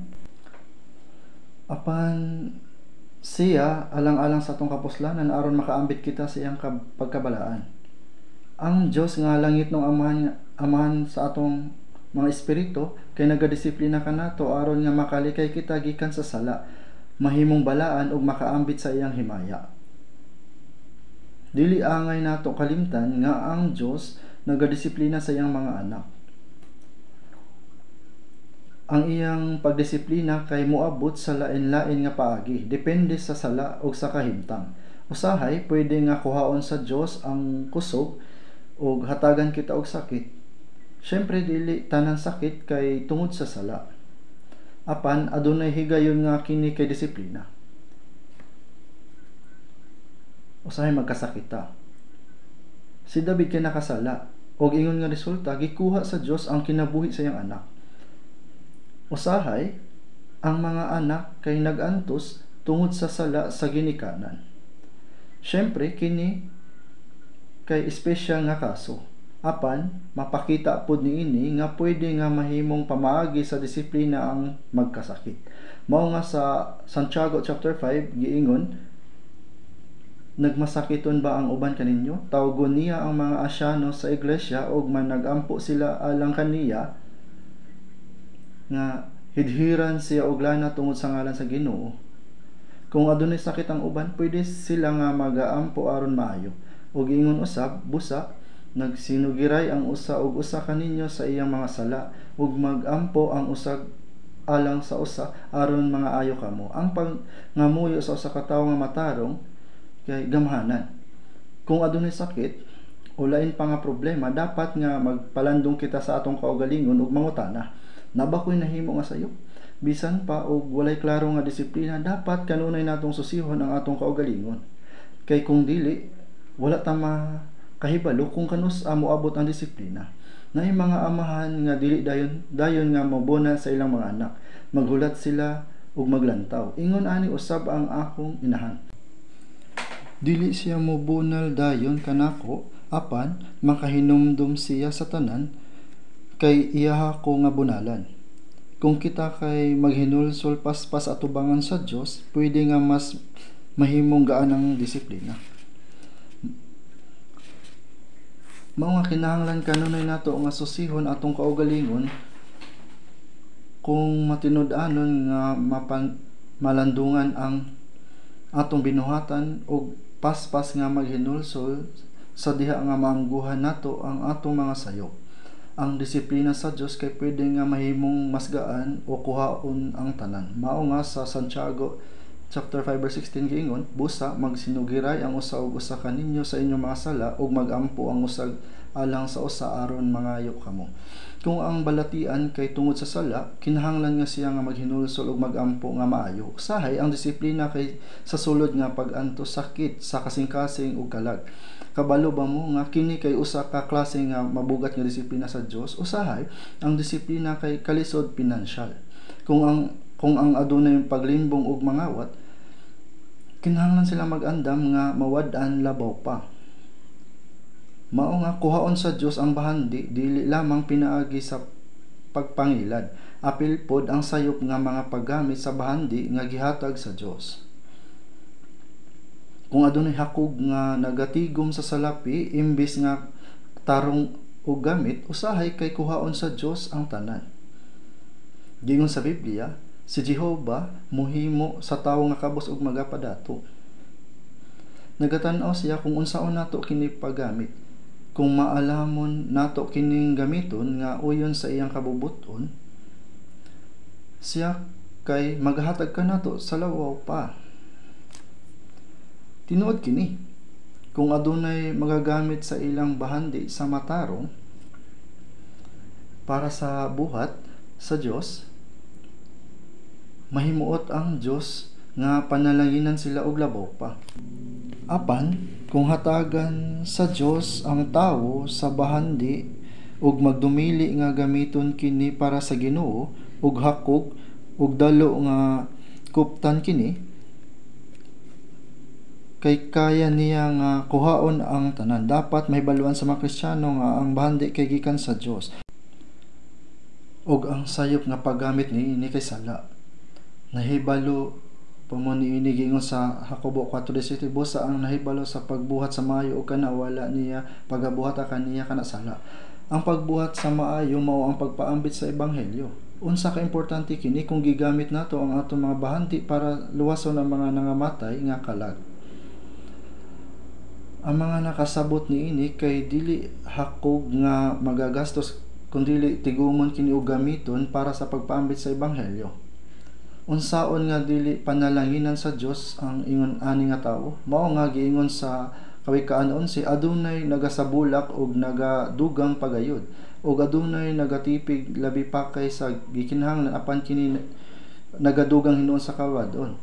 siya alang-alang sa atong kapuslanan aron makaambit kita sa iyang pagkabalaan. Ang Dios nga langit ng amahan sa atong mga espiritu kay nagadisiplina kanato aron nga makalikay kita gikan sa sala, mahimong balaan ug makaambit sa iyang himaya. Dili angay nato kalimtan nga ang Dios nagadisiplina sa iyang mga anak. Ang iyang pagdisiplina kay moabot sa lain-lain nga paagi, depende sa sala ug sa kahimtang. Usahay pwede nga kuhaon sa Dios ang kusog ug hatagan kita og sakit. Syempre dili tanan sakit kay tungod sa sala. Apan adunay higayon nga kini kay disiplina. Usahay magkasakita. Si David kay nakasala ug ingon nga resulta gikuha sa Dios ang kinabuhi sa iyang anak. Usahay ang mga anak kay nagantos tungod sa sala sa ginikanan. Syempre kini kay espesyal nga kaso. Apan mapakita pud niini nga pwede nga mahimong pamaagi sa disiplina ang magkasakit. Mao nga sa Santiago chapter 5 giingon, "Nagmasakiton ba ang uban kaninyo? Tawgon niya ang mga asyano sa iglesia ug man nagampo sila alang kaniya nga hidhiran siya og lana tungod sa ngalan sa Ginoo. Kung adunay sakit ang uban, pwede sila nga magaampo aron maayo." Ug ingon usab, busa, nagsinugiray ang usa ug usa kaninyo sa iyang mga sala, ug magampo ang usag alang sa usa aron mga ayo kamo. Ang pangamuyo sa usa ka tawo nga matarong kay gamhanan. Kung adunay sakit o lain pa nga problema, dapat nga magpalandong kita sa atong kaugalingon ug mangutana, nabakoy nahimo nga sayo? Bisan pa og walay klaro nga disiplina, dapat kanunay natong susihon ang atong kaugalingon. Kay kung dili, wala ta makahibalo kung kanus amo abot ang disiplina. Naay mga amahan nga dili dayon nga mabona sa ilang mga anak, maghulat sila ug maglantaw. Ingon ani usab ang akong inahan, dili siya mobunal dayon kanako, apan makahinumdum siya sa tanan kay iyaha ko nga bunalan. Kung kita kay maghinulsol paspas atubangan sa Dios, pwede nga mas mahimong gaan ang disiplina. Mao nga kinahanglan kanunay nato nga susihon atong kaugalingon kung matinud-anon nga malandungan ang atong binuhatan og paspas nga maghinulsol sa diha nga maangguhan nato ang atong mga sayop. Ang disiplina sa Dios kay pwede nga mahimong mas gaan o kuhaon ang tanan. Mao nga sa Santiago chapter 5 verse 16 giingon, busa magsinugiray ang usa ug usa kaninyo sa inyong mga sala ug magampo ang usag alang sa usa aron mangayo kamo. Kung ang balatian kay tungod sa sala, kinahanglan nga siya nga maghinulsol ug magampo nga maayo. Usahay ang disiplina kay sa sulod nga pag-anto sakit sa kasing-kasing ug kalag. Kabalo ba mo nga kini kay usa ka klase nga mabugat nga disiplina sa Dios? Usahay ang disiplina kay kalisod pinansyal. Kung ang adunay paglimbong ug mangawat, kinahanglan sila mag-andam nga mawad-an labaw pa. Mao nga kuhaon sa Dios ang bahandi, dili lamang pinaagi sa pagpangilad, apil pod ang sayop nga mga paggamit sa bahandi nga gihatag sa Dios. Kung adunay hakog nga nagatigom sa salapi imbis nga tarong og gamit, usahay kay kuhaon sa Dios ang tanan. Giingon sa Biblia, si Jehovah muhimo sa tawo nga kabus ug magapadato. Nagatan-aw siya kung unsaon nato kini paggamit. Kung maalamon nato kining gamiton nga uyon sa iyang kabubuton, siya kay maghatag ka nato sa lawaw pa. Tinuod kini, kung adunay magagamit sa ilang bahandi sa matarong para sa buhat sa Dios, mahimuot ang Dios nga panalanginan sila og labaw pa. Apan kung hatagan sa Dios ang tawo sa bahandi ug magdumili nga gamiton kini para sa Ginoo ug hakog ug dalo nga kuptan kini, kay kaya niya nga kuhaon ang tanan. Dapat mahibaluan sa mga Kristiyano nga ang bahandi kay gikan sa Dios ug ang sayop nga paggamit niini kay sala. Nahibalo mo niini giingon sa Jacobo 4:17, busa ang nahibalo sa pagbuhat sa maayo o kana wala niya pagabuhat kaniya kana sala. Ang pagbuhat sa maayo mao ang pagpaambit sa ebanghelyo. Unsa ka importante kini kung gigamit nato ang atong mga bahandi para luwason ang mga nangamatay nga kalag. Ang mga nakasabot niini kay dili hakog nga magagastos kundi tigumon kini og gamiton para sa pagpaambit sa ebanghelyo. Unsaon nga dili panalanginan sa Dios ang ingon ani nga tawo? Mao nga giingon sa Kawikaan 11, adunay nagasabulak og nagadugang pagayod, og adunay nagatipig labi pa kay sa gikinahanglan apan kini nagadugang hinuon sa kawadon.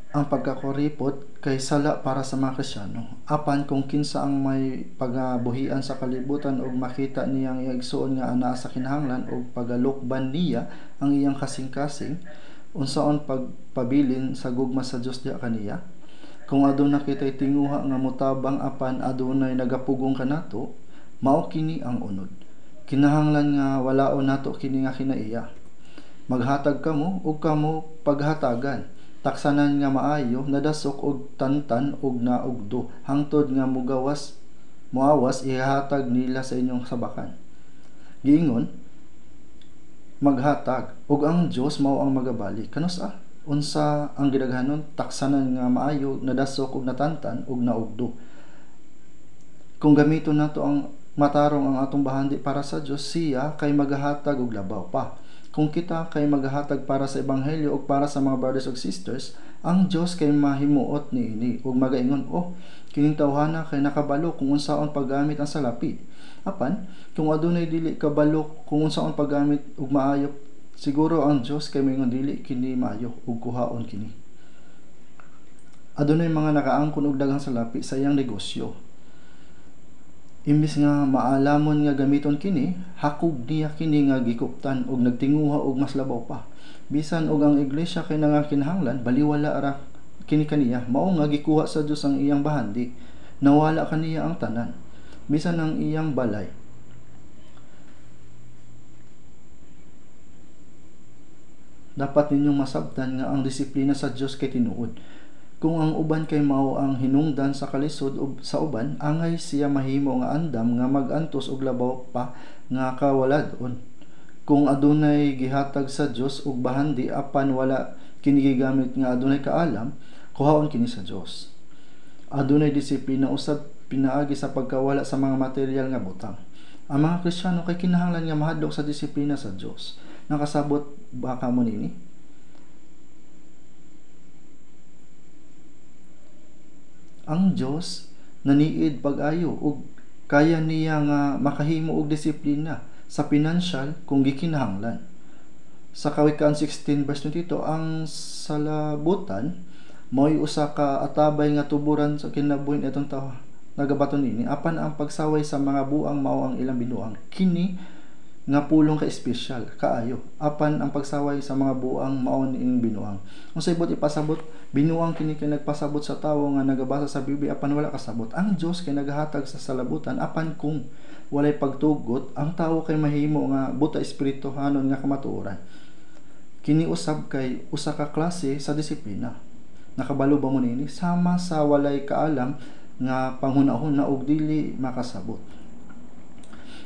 Ang pagkakuripot kay sala para sa mga Kristiyano. Apan kung kinsa ang may pagabuhian sa kalibutan ug makita niyang igsuon nga anaa sa kinahanglan ug pagalukban niya ang iyang kasing-kasing, unsaon pagpabilin sa gugma sa Dios diha kaniya? Kung aduna kitay tinguha nga motabang apan adunay nagapugong kanato, mao kini ang unod. Kinahanglan nga walaon nato kini nga kinaiya. Maghatag kamo ug kamo paghatagan. Taksanan nga maayo, nadasok og tantan og naugdo, hangtod nga muawas ihatag nila sa inyong sabakan. Giingon, maghatag ug ang Dios mao ang magabali. Kanus unsa ang gidaghanon taksanan nga maayo nadasok ug natantan ug naugdo. Kung gamiton nato ang matarong ang atong bahandi para sa Dios, siya kay magahatag og labaw pa. Kung kita kay magahatag para sa ebanghelyo ug para sa mga brothers ug sisters, ang Dios kay mahimuot niini ug magaingon, oh, kining tawhana kay nakabalo kung unsaon paggamit ang salapi. Apan kung adunay dili kabalo kung unsaon paggamit ug maayo, siguro ang Dios kay moingon dili kini maayo ug kuhaon kini. Adunay mga nakaangkon og daghang salapi sa iyang negosyo. Imbis nga maalamon nga gamiton kini, hakog niya kini nga gikuptan ug nagtinguha og mas labaw pa. Bisan og ang iglesia kay nangakinahanglan, baliwala ra kini kaniya, mao nga gikuha sa Dios ang iyang bahandi. Nawala kaniya ang tanan, bisan ang iyang balay. Dapat ninyong masabtan nga ang disiplina sa Dios kay tinuod. Kung ang uban kay mao ang hinungdan sa kalisod sa uban, angay siya mahimo nga andam nga magantos og labaw pa nga kawaladon. Kung adunay gihatag sa Dios og bahandi apan wala kini gigamit nga adunay kaalam, kuhaon kini sa Dios. Adunay disiplina usab pinaagi sa pagkawala sa mga material nga butang. Ang mga Kristiyano kay kinahanglan nga mahadlok sa disiplina sa Dios. Nakasabot ba kamo nini? Ang Dios naniid pag-ayo ug kaya niya nga makahimo og disiplina sa financial kung gikinahanglan. Sa Kawikaan 16 verse 22, ang salabutan mo'y usa ka atabay nga tuburan sa kinabuhin itong tawo nagabaton nini, apan ang pagsaway sa mga buang mao ang ilang binuang. Kini nga pulong ka espesyal kaayo, apan ang pagsaway sa mga buang mao ning binuang. Unsay ibot ipasabot, binuang kini kay nagpasabot sa tawo nga nagabasa sa Biblia apan wala kasabot. Ang Dios kay nagahatag sa salabutan apan kung walay pagtugot, ang tawo kay mahimo nga buta espirituhanon nga kamatuoran. Kini usab kay usa ka klase sa disiplina. Nakabalo ba mo nini? Sama sa walay kaalam nga panghunahuna og dili makasabot.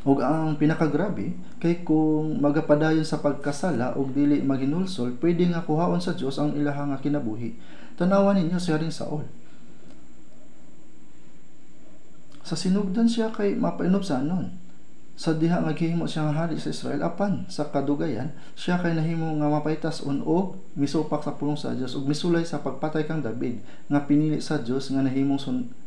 Ug ang pinakagrabe kay kung magapadayon sa pagkasala ug dili maginulsol, pwede nga kuhaon sa Dios ang ilaha nga kinabuhi. Tanawan ninyo si Haring Saul. Sa sinugdan siya kay mapainobsanon. Sa diha nga gihimo siya nga hari sa Israel, apan sa kadugayan siya kay nahimo nga mapaitas-on og misupak sa pulong sa Dios ug misulay sa pagpatay kang David nga pinili sa Dios nga nahimong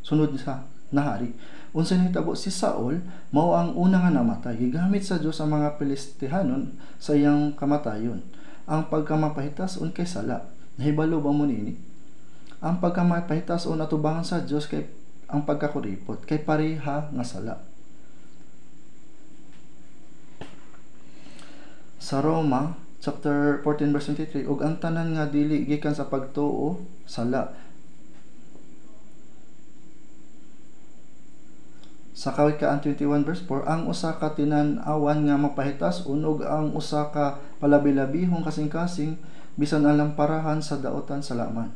sunod sa nahari. Unsay nahitabo, si Saul mao ang una nga namatay. Gigamit sa Dios ang mga Pilistihanon sa iyang kamatayon. Ang pagkamapahitas-on kay sala. Nahibalo ba mo nini? Ang pagkamapahitas-on atubangan sa Dios kay ang pagkakuripot kay pareha nga sala. Sa Roma chapter 14 verse 23, ug ang tanan nga dili gikan sa pagtuo sala. Sa Kawikaan 21 verse 4, ang usa ka tinan-awan nga mapahitas-on ug ang usa ka palabi-labihong kasing-kasing bisan ang lamparahan sa daotan sa laman.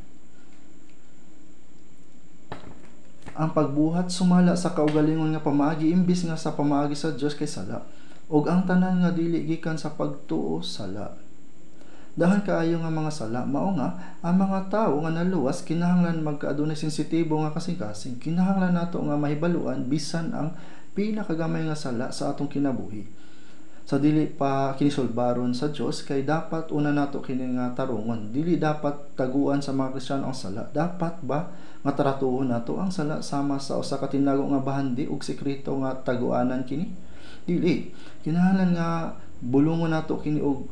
Ang pagbuhat sumala sa kaugalingon nga pamaagi imbis nga sa pamaagi sa Dios kay sala. Ug ang tanan nga dili gikan sa pagtuo sala. Dahan kaayo nga mga sala, mao nga ang mga tawo nga naluwas kinahanglan magkaadunay sensitibo nga kasing-kasing. Kinahanglan nato nga mahibaluan bisan ang pinakagamay nga sala sa atong kinabuhi. Sa dili pa kinisulbaron sa Dios kay dapat una nato kini nga tarungon. Dili dapat taguan sa mga Kristiyano ang sala. Dapat ba nga tratuhon nato ang sala sama sa usa ka tinago nga bahandi ug sekreto nga taguanan kini? Dili. Kinahanglan nga bulungon nato kini og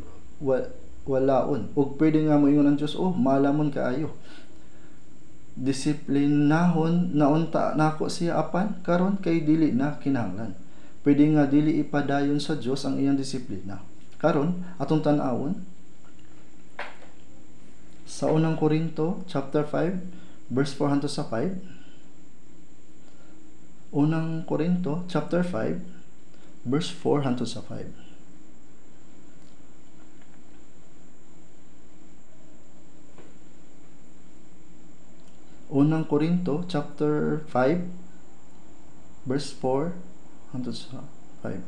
walaon ug pwede nga moingon ang Dios, oh, malamon kaayo, disiplinahon naunta nako siya apan karon kay dili na kinahanglan. Pwede nga dili ipadayon sa Dios ang iyang disiplina. Karon atong tan-awon sa unang Korinto chapter 5 verse 4 hangtod sa 5. Unang Korinto chapter 5 verse 4 hangtod sa 5. Unang Korinto chapter 5 verse 4 hangtod sa 5.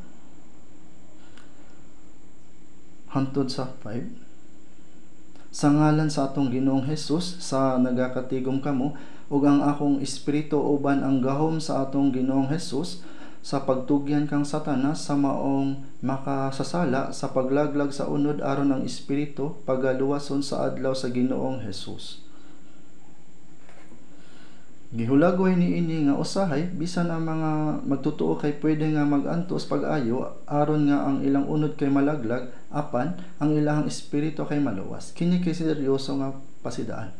Hangtod sa 5. Sa ngalan sa atong Ginoong Hesus, sa nagakatigom kamo, ug ang akong espiritu uban ang gahom sa atong Ginoong Hesus, sa pagtugyan kang Satanas sa maong makasasala sa paglaglag sa unod aron ang espiritu pagaluwason sa adlaw sa Ginoong Hesus. Gihulagway ni ini nga usahay bisan ang mga magtutuo kay pwede nga magantos pag-ayo aron nga ang ilang unod kay malaglag apan ang ilang espiritu kay maluwas. Kini kay seryoso nga pasidaan.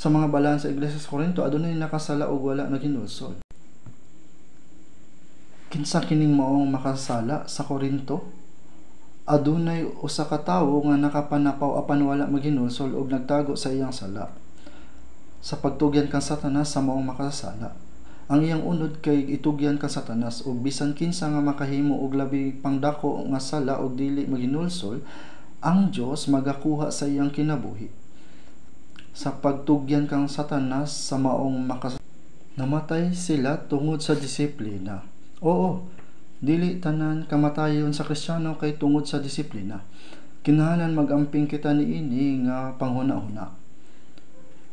Sa mga balaan sa Iglesia sa Corinto, adunay nakasala ug wala naginulsol. Kinsa kining maong makasala sa Corinto? Adunay usa ka tawo nga nakapanapaw apan wala maginulsol ug nagtago sa iyang sala. Sa pagtugyan kang Satanas sa maong makasala, ang iyang unod kay itugyan kang Satanas ug bisan kinsa nga makahimo og labi pang dako nga sala ug dili maginulsol, ang Dios magakuha sa iyang kinabuhi. Sa pagtugyan kang Satanas sa maong namatay sila tungod sa disiplina. Oo, dili tanan kamatayon sa Kristiyano kay tungod sa disiplina. Kinahanglan magamping kita niini nga panghuna-huna.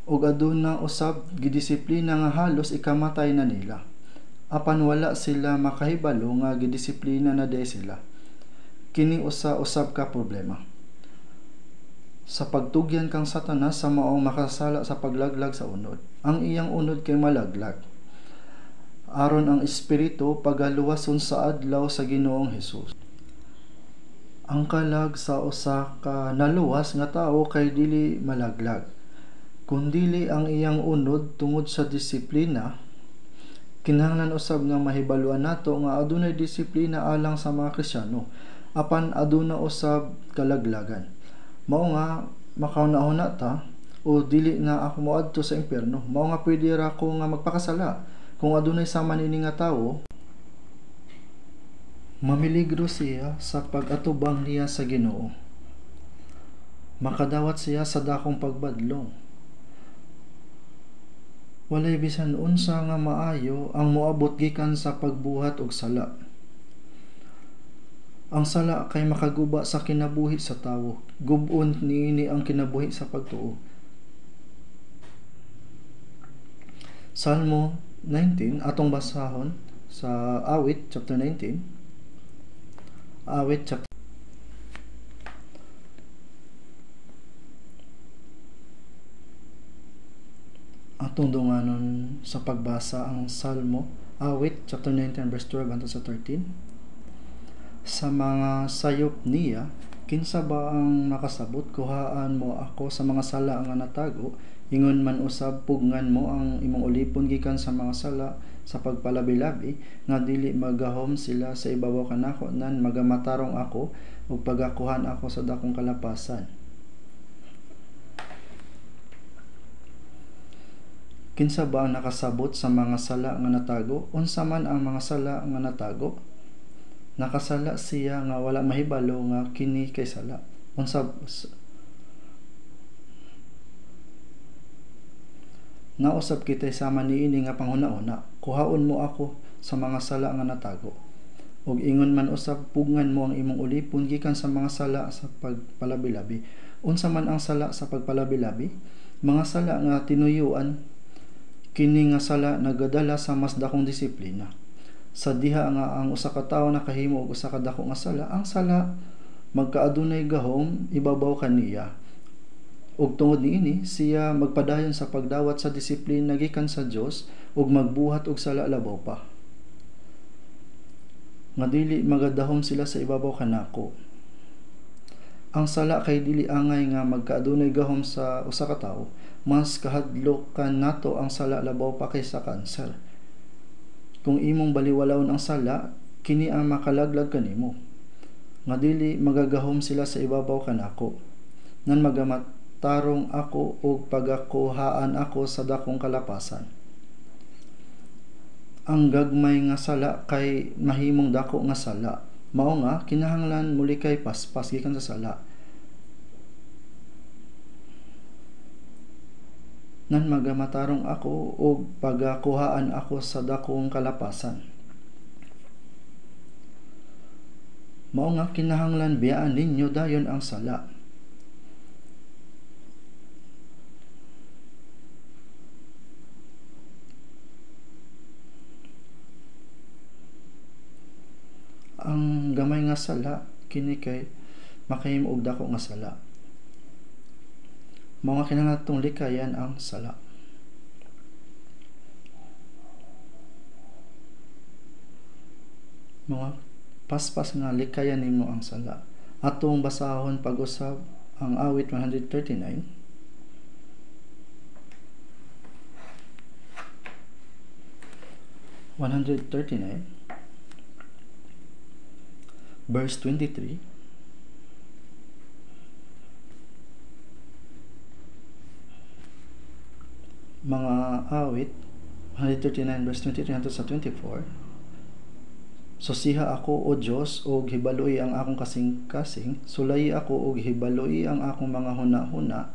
Ug aduna usab gidisiplina nga halos ikamatay na nila. Apan wala sila makahibalo nga gidisiplina na day sila. Kini usab ka problema. Sa pagtugyan kang Satanas sa maong makasala sa paglaglag sa unod, ang iyang unod kay malaglag. Aron ang espiritu pagaluwason sa adlaw sa Ginoong Hesus. Ang kalag sa usa ka naluwas nga tawo kay dili malaglag, kundili ang iyang unod tungod sa disiplina. Kinahanglan usab nga mahibaluan nato nga adunay disiplina alang sa mga Kristiyano, apan aduna usab kalaglagan. Mao nga makauna-una ta o dili na ako moadto sa impierno. Mao nga pwede ra ko nga magpakasala kung adunay sama nini nga tawo. Mamiligro siya sa pag-atubang niya sa Ginoo. Makadawat siya sa dakong pagbadlong. Walay bisan unsa nga maayo ang moabot gikan sa pagbuhat og sala. Ang sala kay makaguba sa kinabuhi sa tawo. Gub-on niini ang kinabuhi sa pagtuo. Salmo 19 atong basahon sa Awit chapter 19. Awit chapter atong dunganon sa pagbasa ang Salmo, Awit chapter 19 verse 12 hangtod sa 13. Sa mga sayop niya, kinsa ba ang nakasabot? Kuhaan mo ako sa mga sala nga natago, ingon man usab pugngan mo ang imong ulipon gikan sa mga sala sa pagpalabi-labi, nga dili magahom sila sa ibabaw kanako, nan magamatarong ako ug pagakuhan ako sa dakong kalapasan. Kinsa ba ang nakasabot sa mga sala nga natago? Unsa man ang mga sala nga natago? Nakasala siya nga wala mahibalo nga kini kay sala. Unsab nausab kitay sama niini nga panghuna-una, kuhaon mo ako sa mga sala nga natago. Ug ingon man usab pugngan mo ang imong ulipon gikan sa mga sala sa pagpalabi-labi. Unsa man ang sala sa pagpalabi-labi? Mga sala nga tinuyuan. Kini nga sala nagadala sa mas dakong disiplina. Sa diha nga ang usa ka tawo nakahimo og usa ka dako nga sala, ang sala magkaadunay gahom ibabaw kaniya. Ug tungod niini siya magpadayon sa pagdawat sa disiplina gikan sa Dios ug magbuhat og sala labaw pa. Nga dili magadahom sila sa ibabaw kanako. Ang sala kay dili angay nga magkaadunay gahom sa usa ka tawo, mas kahadlokan nato ang sala labaw pa kaysa kanser. Kung imong baliwalawon ang sala, kini ang makalaglag kanimo. Nga dili magagahom sila sa ibabaw kanako. Nan magamatarong ako ug pagakuhaan ako sa dakong kalapasan. Ang gagmay nga sala kay mahimong dako nga sala. Mao nga kinahanglan muli kay paspas gikan sa sala. Nan magamatarong ako ug pagakuhaan ako sa dakong kalapasan. Mao nga kinahanglan biyaan ninyo dayon ang sala. Ang gamay nga sala kini kay makahimo og dako nga sala. Mao nga kinahanglan natong likayan ang sala. Mga paspas nga likayan nimo ang sala. Atong basahon pag-usab ang awit 139. Verse 23. Mga awit 139 verse 23 hangtod sa 24. Susiha ako o Dios og hibaloy ang akong kasing-kasing, sulay ako og hibaloy ang akong mga huna-huna,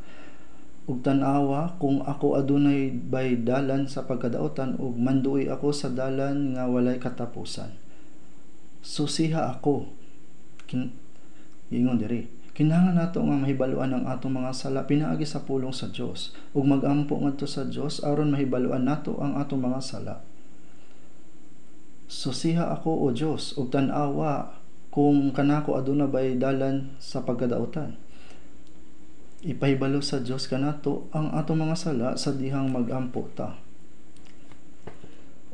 ug tan-awa kung ako adunay bay dalan sa pagkadaotan ug manduoy ako sa dalan nga walay katapusan. Susiha ako. Ingon diri. Kinahanglan nato nga mahibaluan ang atong mga sala pinaagi sa pulong sa Dios ug magampo ngadto sa Dios aron mahibaluan nato ang atong mga sala. Susiha ako o Dios ug tan-awa kung kanako aduna bay dalan sa pagkadaotan. Ipahibalo sa Dios kanato ang atong mga sala sa dihang magampo ta.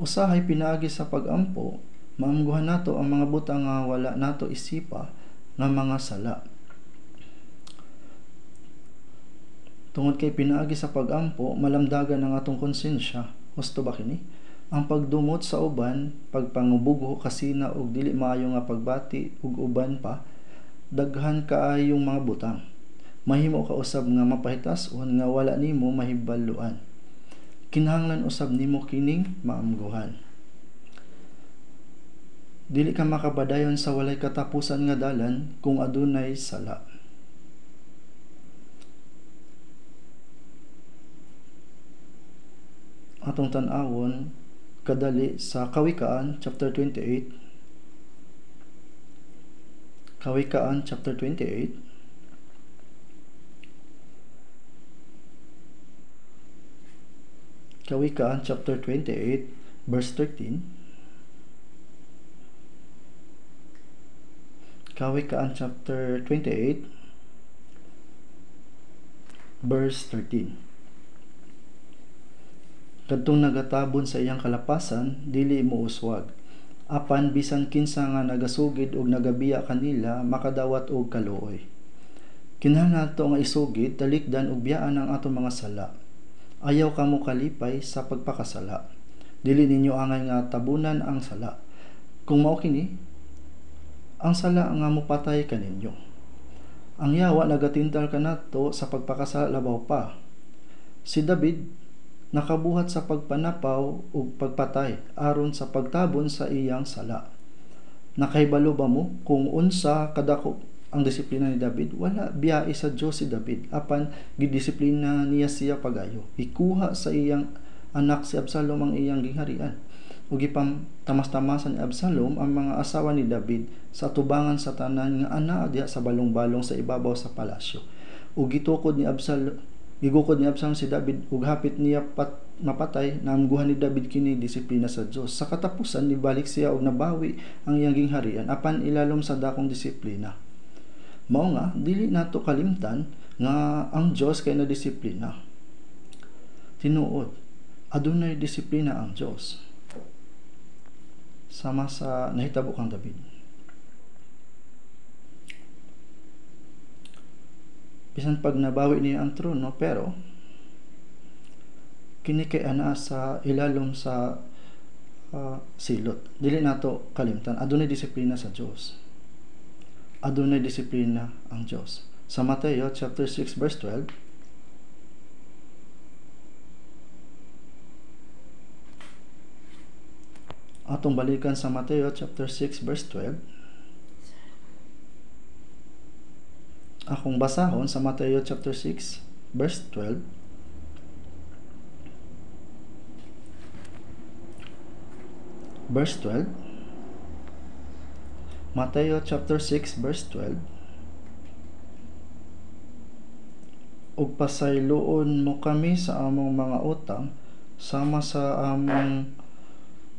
Usahay pinaagi sa pagampo, maamguhan nato ang mga butang nga wala nato isipa nga mga sala. Tungod kay pinaagi sa pagampo, malamdagan ang atong konsensya. Husto ba kini? Ang pagdumot sa uban, pagpangubugo kasina og dili maayo nga pagbati ug uban pa, daghan kaayong mga butang. Mahimo ka usab nga mapahitason nga wala nimo mahibaluan. Kinahanglan usab nimo kining maamguhan. Dili ka makabadayon sa walay katapusan nga dalan kung adunay sala. Atong tan-awon kadali sa Kawikaan chapter 28. Kawikaan chapter 28. Kawikaan chapter 28 verse 13. Kawikaan chapter 28 verse 13. Kadtong nagatabon sa iyang kalapasan, dili mo uswag. Apan bisan kinsa nga nagasugid og nagabiya kanila, makadawat og kaluoy. Kinahanglan nato nga isugid, talikdan ug biyaan ang atong mga sala. Ayaw kamo kalipay sa pagpakasala. Dili ninyo angay nga tabunan ang sala. Kung mao kini, ang sala nga mopatay kaninyo. Ang yawa nagatintal kanato sa pagpakasala labaw pa. Si David nakabuhat sa pagpanapaw ug pagpatay aron sa pagtabon sa iyang sala. Nakahibalo ba mo kung unsa kadako ang disiplina ni David? Wala biya sa Dios si David, apan gidisiplina niya siya pagayo. Ikuha sa iyang anak si Absalom ang iyang gingharian ug ipamtamas-tamasan ni Absalom ang mga asawa ni David sa tubangan sa tanan nga anaa diha sa balong-balong sa ibabaw sa palasyo. Ug gigukod ni Absalom si David ug hapit niya mapatay, naamguhan ni David kini disiplina sa Dios. Sa katapusan nibalik siya ug nabawi ang iyang gingharian apan ilalom sa dakong disiplina. Mao nga dili nato kalimtan nga ang Dios kay nadisiplina. Tinuod, adunay disiplina ang Dios. Sama sa nahitabo kang David. Bisan pag nabawi niya ang trono, pero kini kay ana sa ilalom sa silot. Dili nato kalimtan, adunay disiplina sa Dios. Adunay disiplina ang Dios. Sa Mateo chapter 6 verse 12, atong balikan sa Mateo chapter 6 verse 12. Akong basahon sa Mateo chapter 6 verse 12. Verse 12. Mateo chapter 6 verse 12. Ug pasayloon mo kami sa among mga utang sama sa among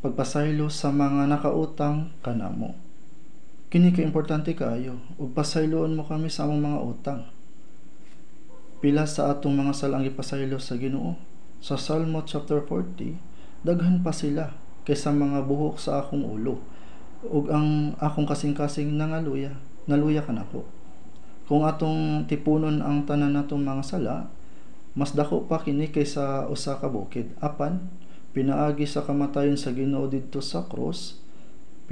pagpasaylo sa mga nakautang kanamo. Kini ka importante kaayo. Ug pasayloon mo kami sa among mga utang. Pila sa atong mga salang ipasaylo sa Ginoo. Sa Salmo chapter 40, daghan pa sila kaysa mga buhok sa akong ulo. Ug ang akong kasing-kasing naluya kanako. Kung atong tipunon ang tanan natong mga sala, mas dako pa kini kaysa usa ka bukid. Apan pinaagi sa kamatayon sa Ginoo didto sa cross,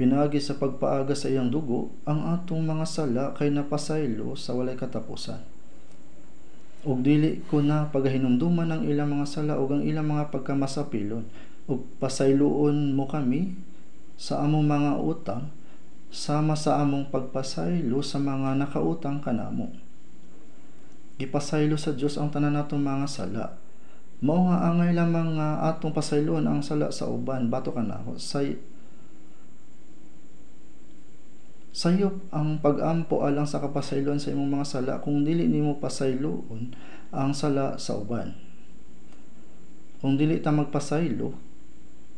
pinaagi sa pagpaaga sa iyang dugo, ang atong mga sala kay napasaylo sa walay katapusan. Ug dili ko na pagahinumduman ang ilang mga sala ug ang ilang mga pagkamasapilon, ug pasayloon mo kami sa among mga utang sama sa among pagpasaylo sa mga nakautang kanamo. Gipasaylo sa Dios ang tanan natong mga sala. Mao nga angay lamang nga atong pasayloon ang sala sa uban bato kanako. Sayop ang pag-ampo alang sa kapasayloon sa imong mga sala kung dili nimo pasayloon ang sala sa uban. Kung dili ta magpasaylo,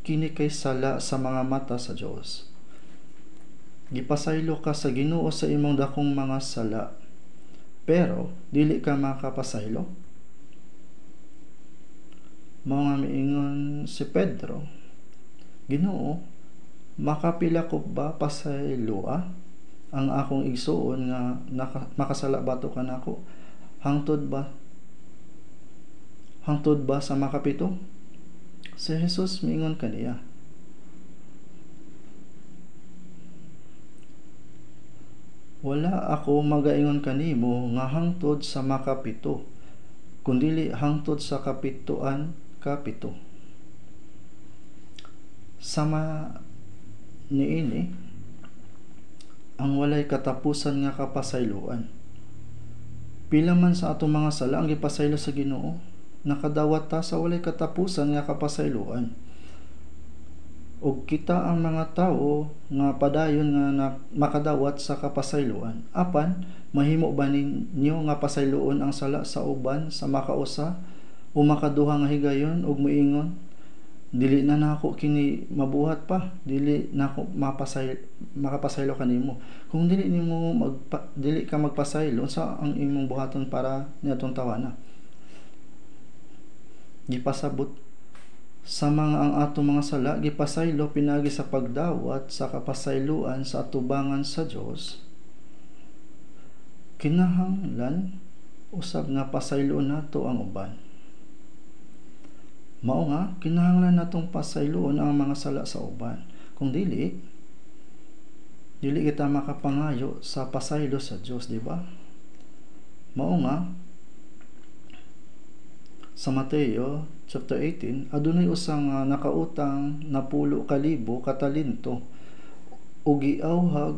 kini kay sala sa mga mata sa Dios. Gipasaylo ka sa Ginoo sa imong dakong mga sala, pero dili ka makapasaylo. Mao nga miingon si Pedro, Ginoo, makapila ko ba pasayloa ang akong igsuon nga makasala bato kanako? Hangtod ba sa makapito? Si Jesus miingon kaniya, wala ako magaingon kanimo nga hangtod sa makapito, kundili hangtod sa kapitoan kapito. Sama niini ang walay katapusan nga kapasayloan. Pila man sa atong mga sala ang gipasaylo sa Ginoo, nakadawat ta sa walay katapusan nga kapasayloan. Ug kita ang mga tawo nga padayon nga makadawat sa kapasayloan. Apan mahimo ba ninyo nga pasayloon ang sala sa uban sa makausa o makaduha nga higayon ug moingon, dili na nako kini mabuhat pa, dili nako makapasaylo kanimo. Kung dili ka magpasaylo, sa ang imong buhaton para niadtong tawana? Gipasabot sa mga ang atong mga sala gipasaylo pinagi sa pagdawat sa kapasayloan sa atubangan sa Dios. Kinahanglan usab nga pasayloon nato ang uban. Mao nga kinahanglan natong pasayloon ang mga sala sa uban. Kung dili kita makapangayo sa pasaylo sa Dios, di ba? Mao nga sa Mateo chapter 18, adunay usang nakautang na 10,000 katalento ug giawhag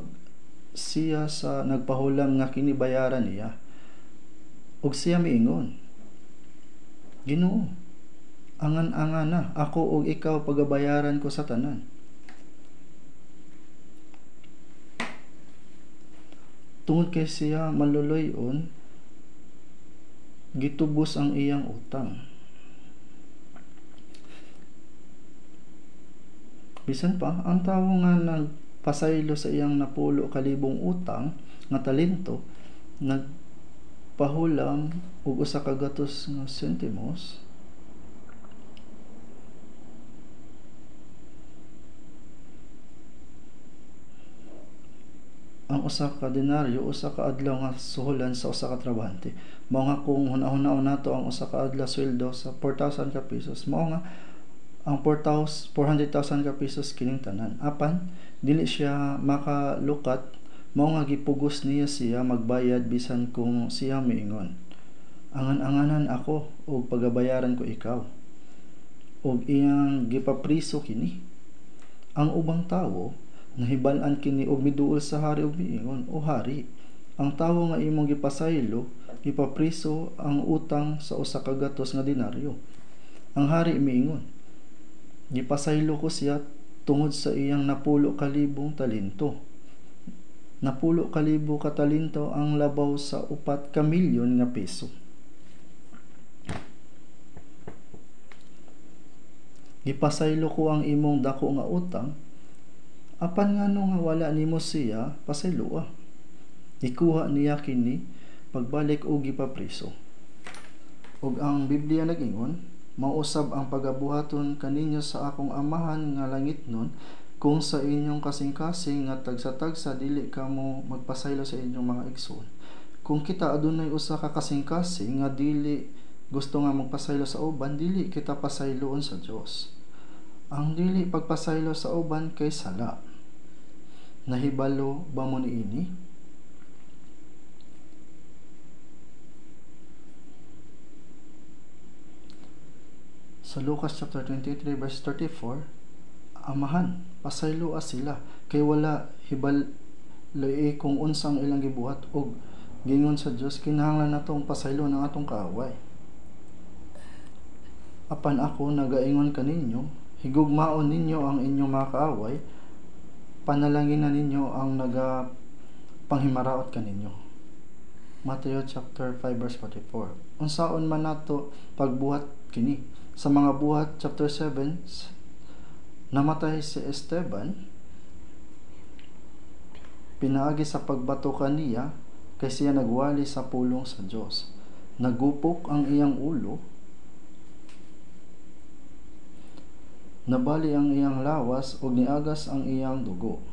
siya sa nagpahulam nga kinibayaran niya. Ug siya miingon, Ginoo, angan-angan na ako ug ikaw pagabayaran ko sa tanan. Tungod kay siya maluloyon, gitubos ang iyang utang. Bisan pa, ang tawo nga nagpasaylo sa iyang 10,000 utang nga talento, nagpahulam og 1 ka gatos nga sentimos, ang 1 ka denaryo, 1 ka adlaw nga suhulan sa 1 ka trabahante. Mao nga kung hunahon nato ang 1 ka adlaw sweldo sa 4,000 ka pesos, mao nga ang 400,000 ka pesos kining tanan. Apan dili siya makalukat, mao nga gipugos siya magbayad bisan kung siya miingon, angan-anganan ako ug pagabayaran ko ikaw. Ug iyang gipapriso kini. Ang ubang tawo nahibal-an kini ug miduol sa hari ug miingon, o hari, ang tawo nga imong gipasaylo gipapriso ang utang sa 1 ka gatos nga denaryo. Ang hari miingon, gipasaylo ko siya tungod sa iyang 10,000 talento. Napulo ka libo ka talento ang labaw sa 4 ka milyon nga piso. Gipasaylo ko ang imong dako nga utang, apan ngano nga wala nimo siya pasayloa. Ikuha niya kini pagbalik og gipapriso. Ug ang Biblia nag-ingon, mausab ang pagabuhaton kaninyo sa akong amahan nga langitnon, kung sa inyong kasing-kasing nga tagsa-tagsa dili kamo magpasaylo sa inyong mga igsoon. Kung kita adunay usa ka kasing-kasing nga dili gusto nga magpasaylo sa uban, dili kita pasayloon sa Dios. Ang dili pagpasaylo sa uban kay sala. Nahibalo ba mo niini? Sa Lucas chapter 23 verse 34, amahan, pasayloa sila kay wala hibaloy kung unsang ilang gibuhat, og gingon sa Dios kinahanglan natong pasaylo ng atong kaaway. Apan ako nagaingon kaninyo, higugmaon ninyo ang inyong mga kaaway, panalangin na ninyo ang nagapanghimmaraot kaninyo. Matthew chapter 5 verse 44. Unsaon man nato pagbuhat kini? Sa mga buhat chapter 7, namatay si Esteban, pinaagi sa pagbato kaniya kay siya nagwali sa pulong sa Dios. Nagupok ang iyang ulo, nabali ang iyang lawas ug niagas ang iyang dugo.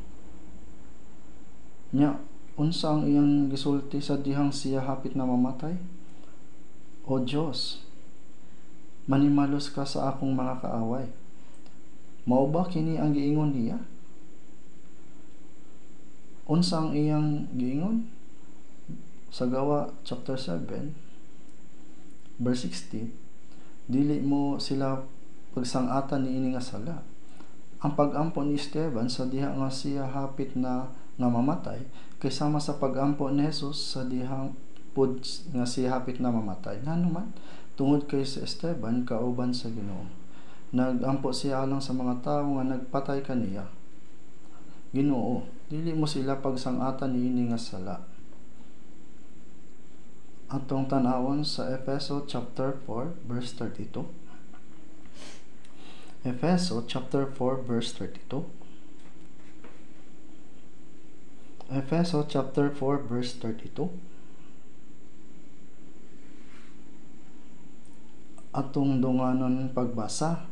Nya unsa ang iyang gisulti sa dihang siya hapit na mamatay? O Dios, manimalos ka sa akong mga kaaway. Mao ba kini ang giingon niya? Unsa ang iyang giingon? Sa Gawa chapter 7 verse 16, dili mo sila pagsangatan niini nga sala. Ang pag-ampo ni Esteban sa diha nga siya hapit na nga mamatay kay sama sa pag-ampo ni Jesus sa dihang pud nga siya hapit na mamatay. Ngano man tungod kay si Esteban kauban sa Ginoo. Nagampo siya alang sa mga tao nga nagpatay kaniya. Ginoo, dili mo sila pagsangatan niini nga sala. Atong tan-awon sa Efeso chapter 4 verse 32. Efeso chapter 4 verse 32. Efeso chapter 4 verse 32. Atong dunganon pagbasa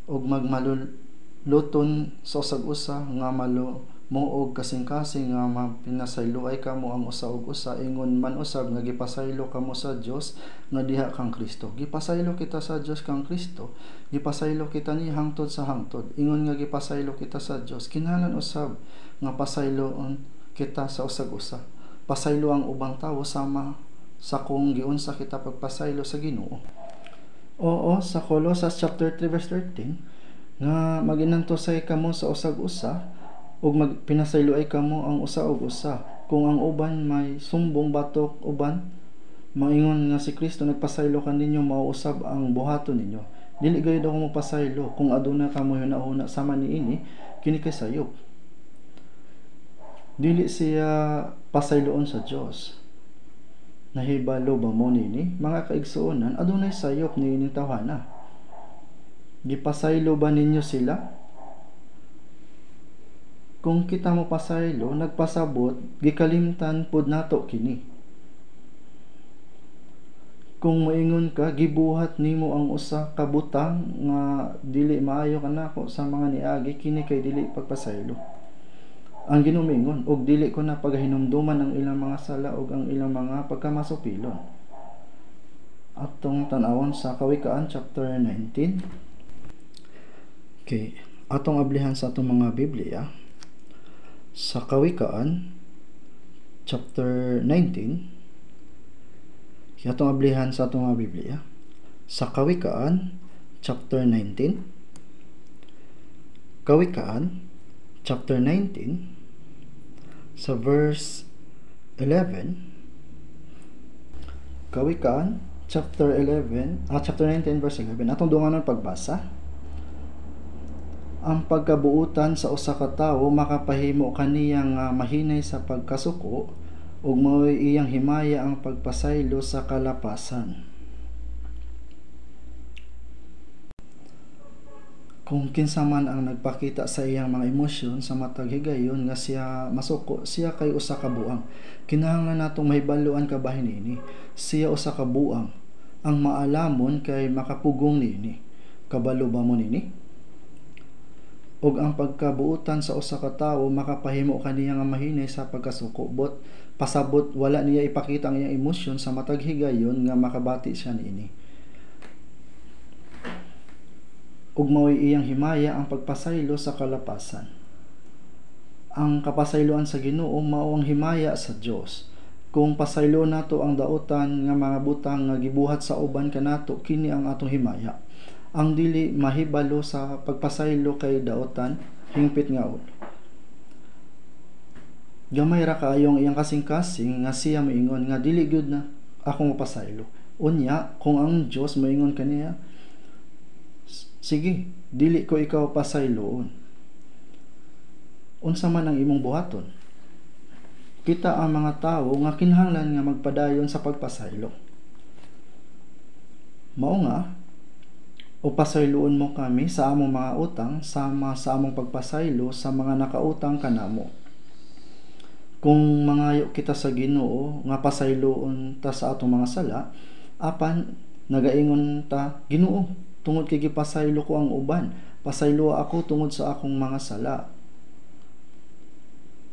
ug magmaluluton sa usag-usa nga malo mo og kasing-kasing nga pinasayloay kamo ang usa ug usa, ingon man usab nga gipasaylo kamo sa Dios nga diha kang Kristo. Gipasaylo kita sa Dios kang Kristo, gipasaylo kita ni hangtod sa hangtod. Ingon nga gipasaylo kita sa Dios, kinahanglan usab nga pasayloon kita sa usag-usa. Pasaylo ang ubang tawo sama sa kung giunsa kita pagpasaylo sa Ginoo. Oo, sa Colossus chapter 3 verse 13 nga maginantosay kamo sa usag-usa ug pinasayloay kamo ang usa ug usa. Kung ang uban may sumbong batok uban, maingon nga si Kristo nagpasaylo kaninyo, mao usab ang buhaton ninyo. Dili gayud ako mapasaylo kung aduna kamo hunahuna sama niini, kini kay sayop. Dili siya pasayloon sa Dios. Nahibalo ba mo nini? Mga kaigsuonan, adunay sayop niining tawhana. Gipasaylo ba ninyo sila? Kung kita mo pasaylo, nagpasabot, gikalimtan pud nato kini. Kung moingon ka, gibuhat nimo ang usa ka butang nga dili maayo kanako sa mga niagi, kini kay dili pagpasaylo. Ang ginumingon, og dili ko na paghinumduman ang ilang mga sala ug ang ilang mga pagkamasupilon. Atong tan-awon sa Kawikaan chapter 19. Okay, atong ablihan sa atong mga Biblia. Sa Kawikaan chapter 19. Atong ablihan sa atong mga Biblia. Sa Kawikaan chapter 19. Kawikaan chapter 19 sa verse 11. Kawikaan chapter 19 verse 11. Atong dunganon pagbasa. Ang pagkabuutan sa usa ka tawo makapahimo kaniya nga mahinay sa pagkasuko ug mao'y iyang himaya ang pagpasaylo sa kalapasan. Kung kinsa man ang nagpakita sa iyang mga emosyon sa matag higayon nga siya masuko, siya kay usa ka buang. Kinahanglan natong mahibaluan kabahin niini. Siya usa ka buang. Ang maalamon kay makapugong niini. Kabalo ba mo nini? Og ang pagkabuutan sa usa ka tawo makapahimo kaniya nga mahinay sa pagkasuko, bot pasabot wala niya ipakita ang iyang emosyon sa matag higayon nga makabati siya niini. Ug mao'y iyang himaya ang pagpasaylo sa kalapasan. Ang kapasayloan sa Ginoo mao ang himaya sa Dios. Kung pasaylo nato ang daotan nga mga butang nga gibuhat sa uban kanato, kini ang atong himaya. Ang dili mahibalo sa pagpasaylo kay daotan hingpit nga gamay ra kaayo ang iyang kasing-kasing nga siya moingon nga dili gyud na ako mapasaylo. Unya kung ang Dios moingon kaniya, sige, dili ko ikaw pasayloon. Unsa man ang imong buhaton? Kita ang mga tawo nga kinahanglan nga magpadayon sa pagpasaylo. Mao nga, o pasayloon mo kami sa among mga utang sama sa among pagpasaylo sa mga nakautang kanamo. Kung mangayo kita sa Ginoo nga pasayloon ta sa atong mga sala, apan nagaingon ta, Ginoo, tungod kay gipasaylo ko ang uban, pasaylo ako tungod sa akong mga sala.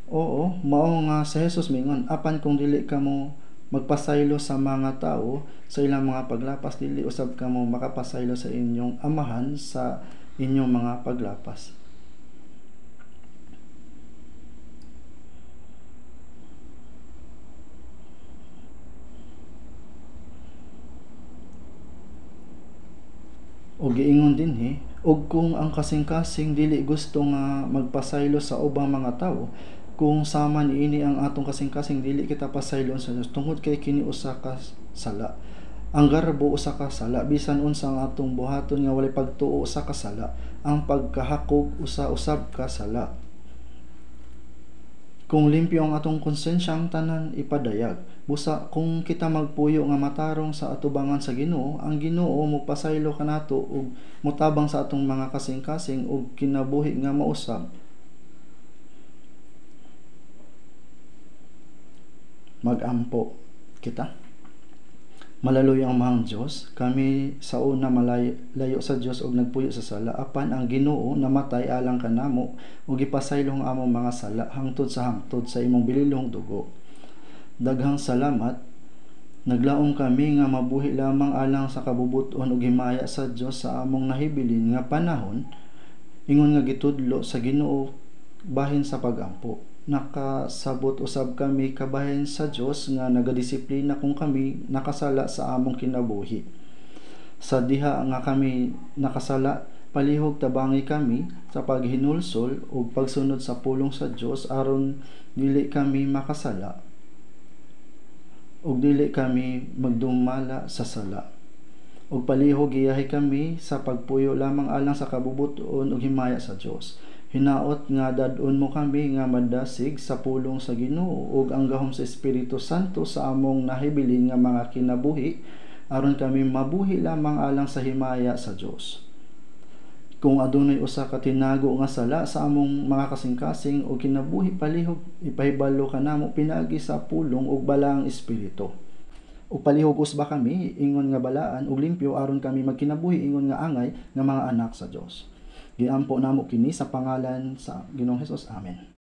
Oo, mao nga sa Hesus mingon, apan kung dili kamo magpasaylo sa mga tao sa ilang mga paglapas, dili usab kamo makapasaylo sa inyong amahan sa inyong mga paglapas. O giingon dinhi, ug kung ang kasing-kasing dili gusto nga magpasaylo sa ubang mga tawo, kung sama niini ang atong kasing-kasing dili kita pasaylon sa Dios tungod kay kini usa ka sala. Ang garbo usa ka sala, bisan unsa ang atong buhaton nga walay pagtuo usa ka sala. Ang pagkahakog usa-usab ka sala. Kung limpyo ang atong konsensya, ang tanan ipadayag. Busa kung kita magpuyo nga matarong sa atubangan sa Ginoo, ang Ginoo mogpasaylo kanato ug motabang sa atong mga kasing-kasing ug kinabuhi nga mausab. Magampo kita. Malaluyo ang mahang Dios, kami sa una malayo sa Dios ug nagpuyo sa sala, apan ang Ginoo namatay alang kanamo ug gipasaylo ang among mga sala hangtod sa imong bililhong dugo. Daghang salamat. Naglaom kami nga mabuhi lamang alang sa kabubut-on ug himaya sa Dios sa among nahibilin nga panahon, ingon nga gitudlo sa Ginoo bahin sa pagampo. Nakasabot usab kami kabahin sa Dios nga nagadisiplina kung kami nakasala sa among kinabuhi. Sa diha nga kami nakasala, palihog tabangi kami sa paghinulsol ug pagsunod sa pulong sa Dios aron dili kami makasala ug dili kami magdumala sa sala. Ug palihog giyahi kami sa pagpuyo lamang alang sa kabubuton ug himaya sa Dios. Hinaot nga dadon mo kami nga madasig sa pulong sa Ginoo ug ang gahom sa Espiritu Santo sa among nahibilin nga mga kinabuhi aron kami mabuhi lamang alang sa himaya sa Dios. Kung adunay usa ka tinago nga sala sa among mga kasing-kasing o kinabuhi, palihog ipahibalo kanamo pinaagi sa pulong ug balaang espiritu. Ug palihog usba kami ingon nga balaan ug limpyo aron kami magkinabuhi ingon nga angay nga mga anak sa Dios. Giampo namo kini sa pangalan sa Ginoong Hesus. Amen.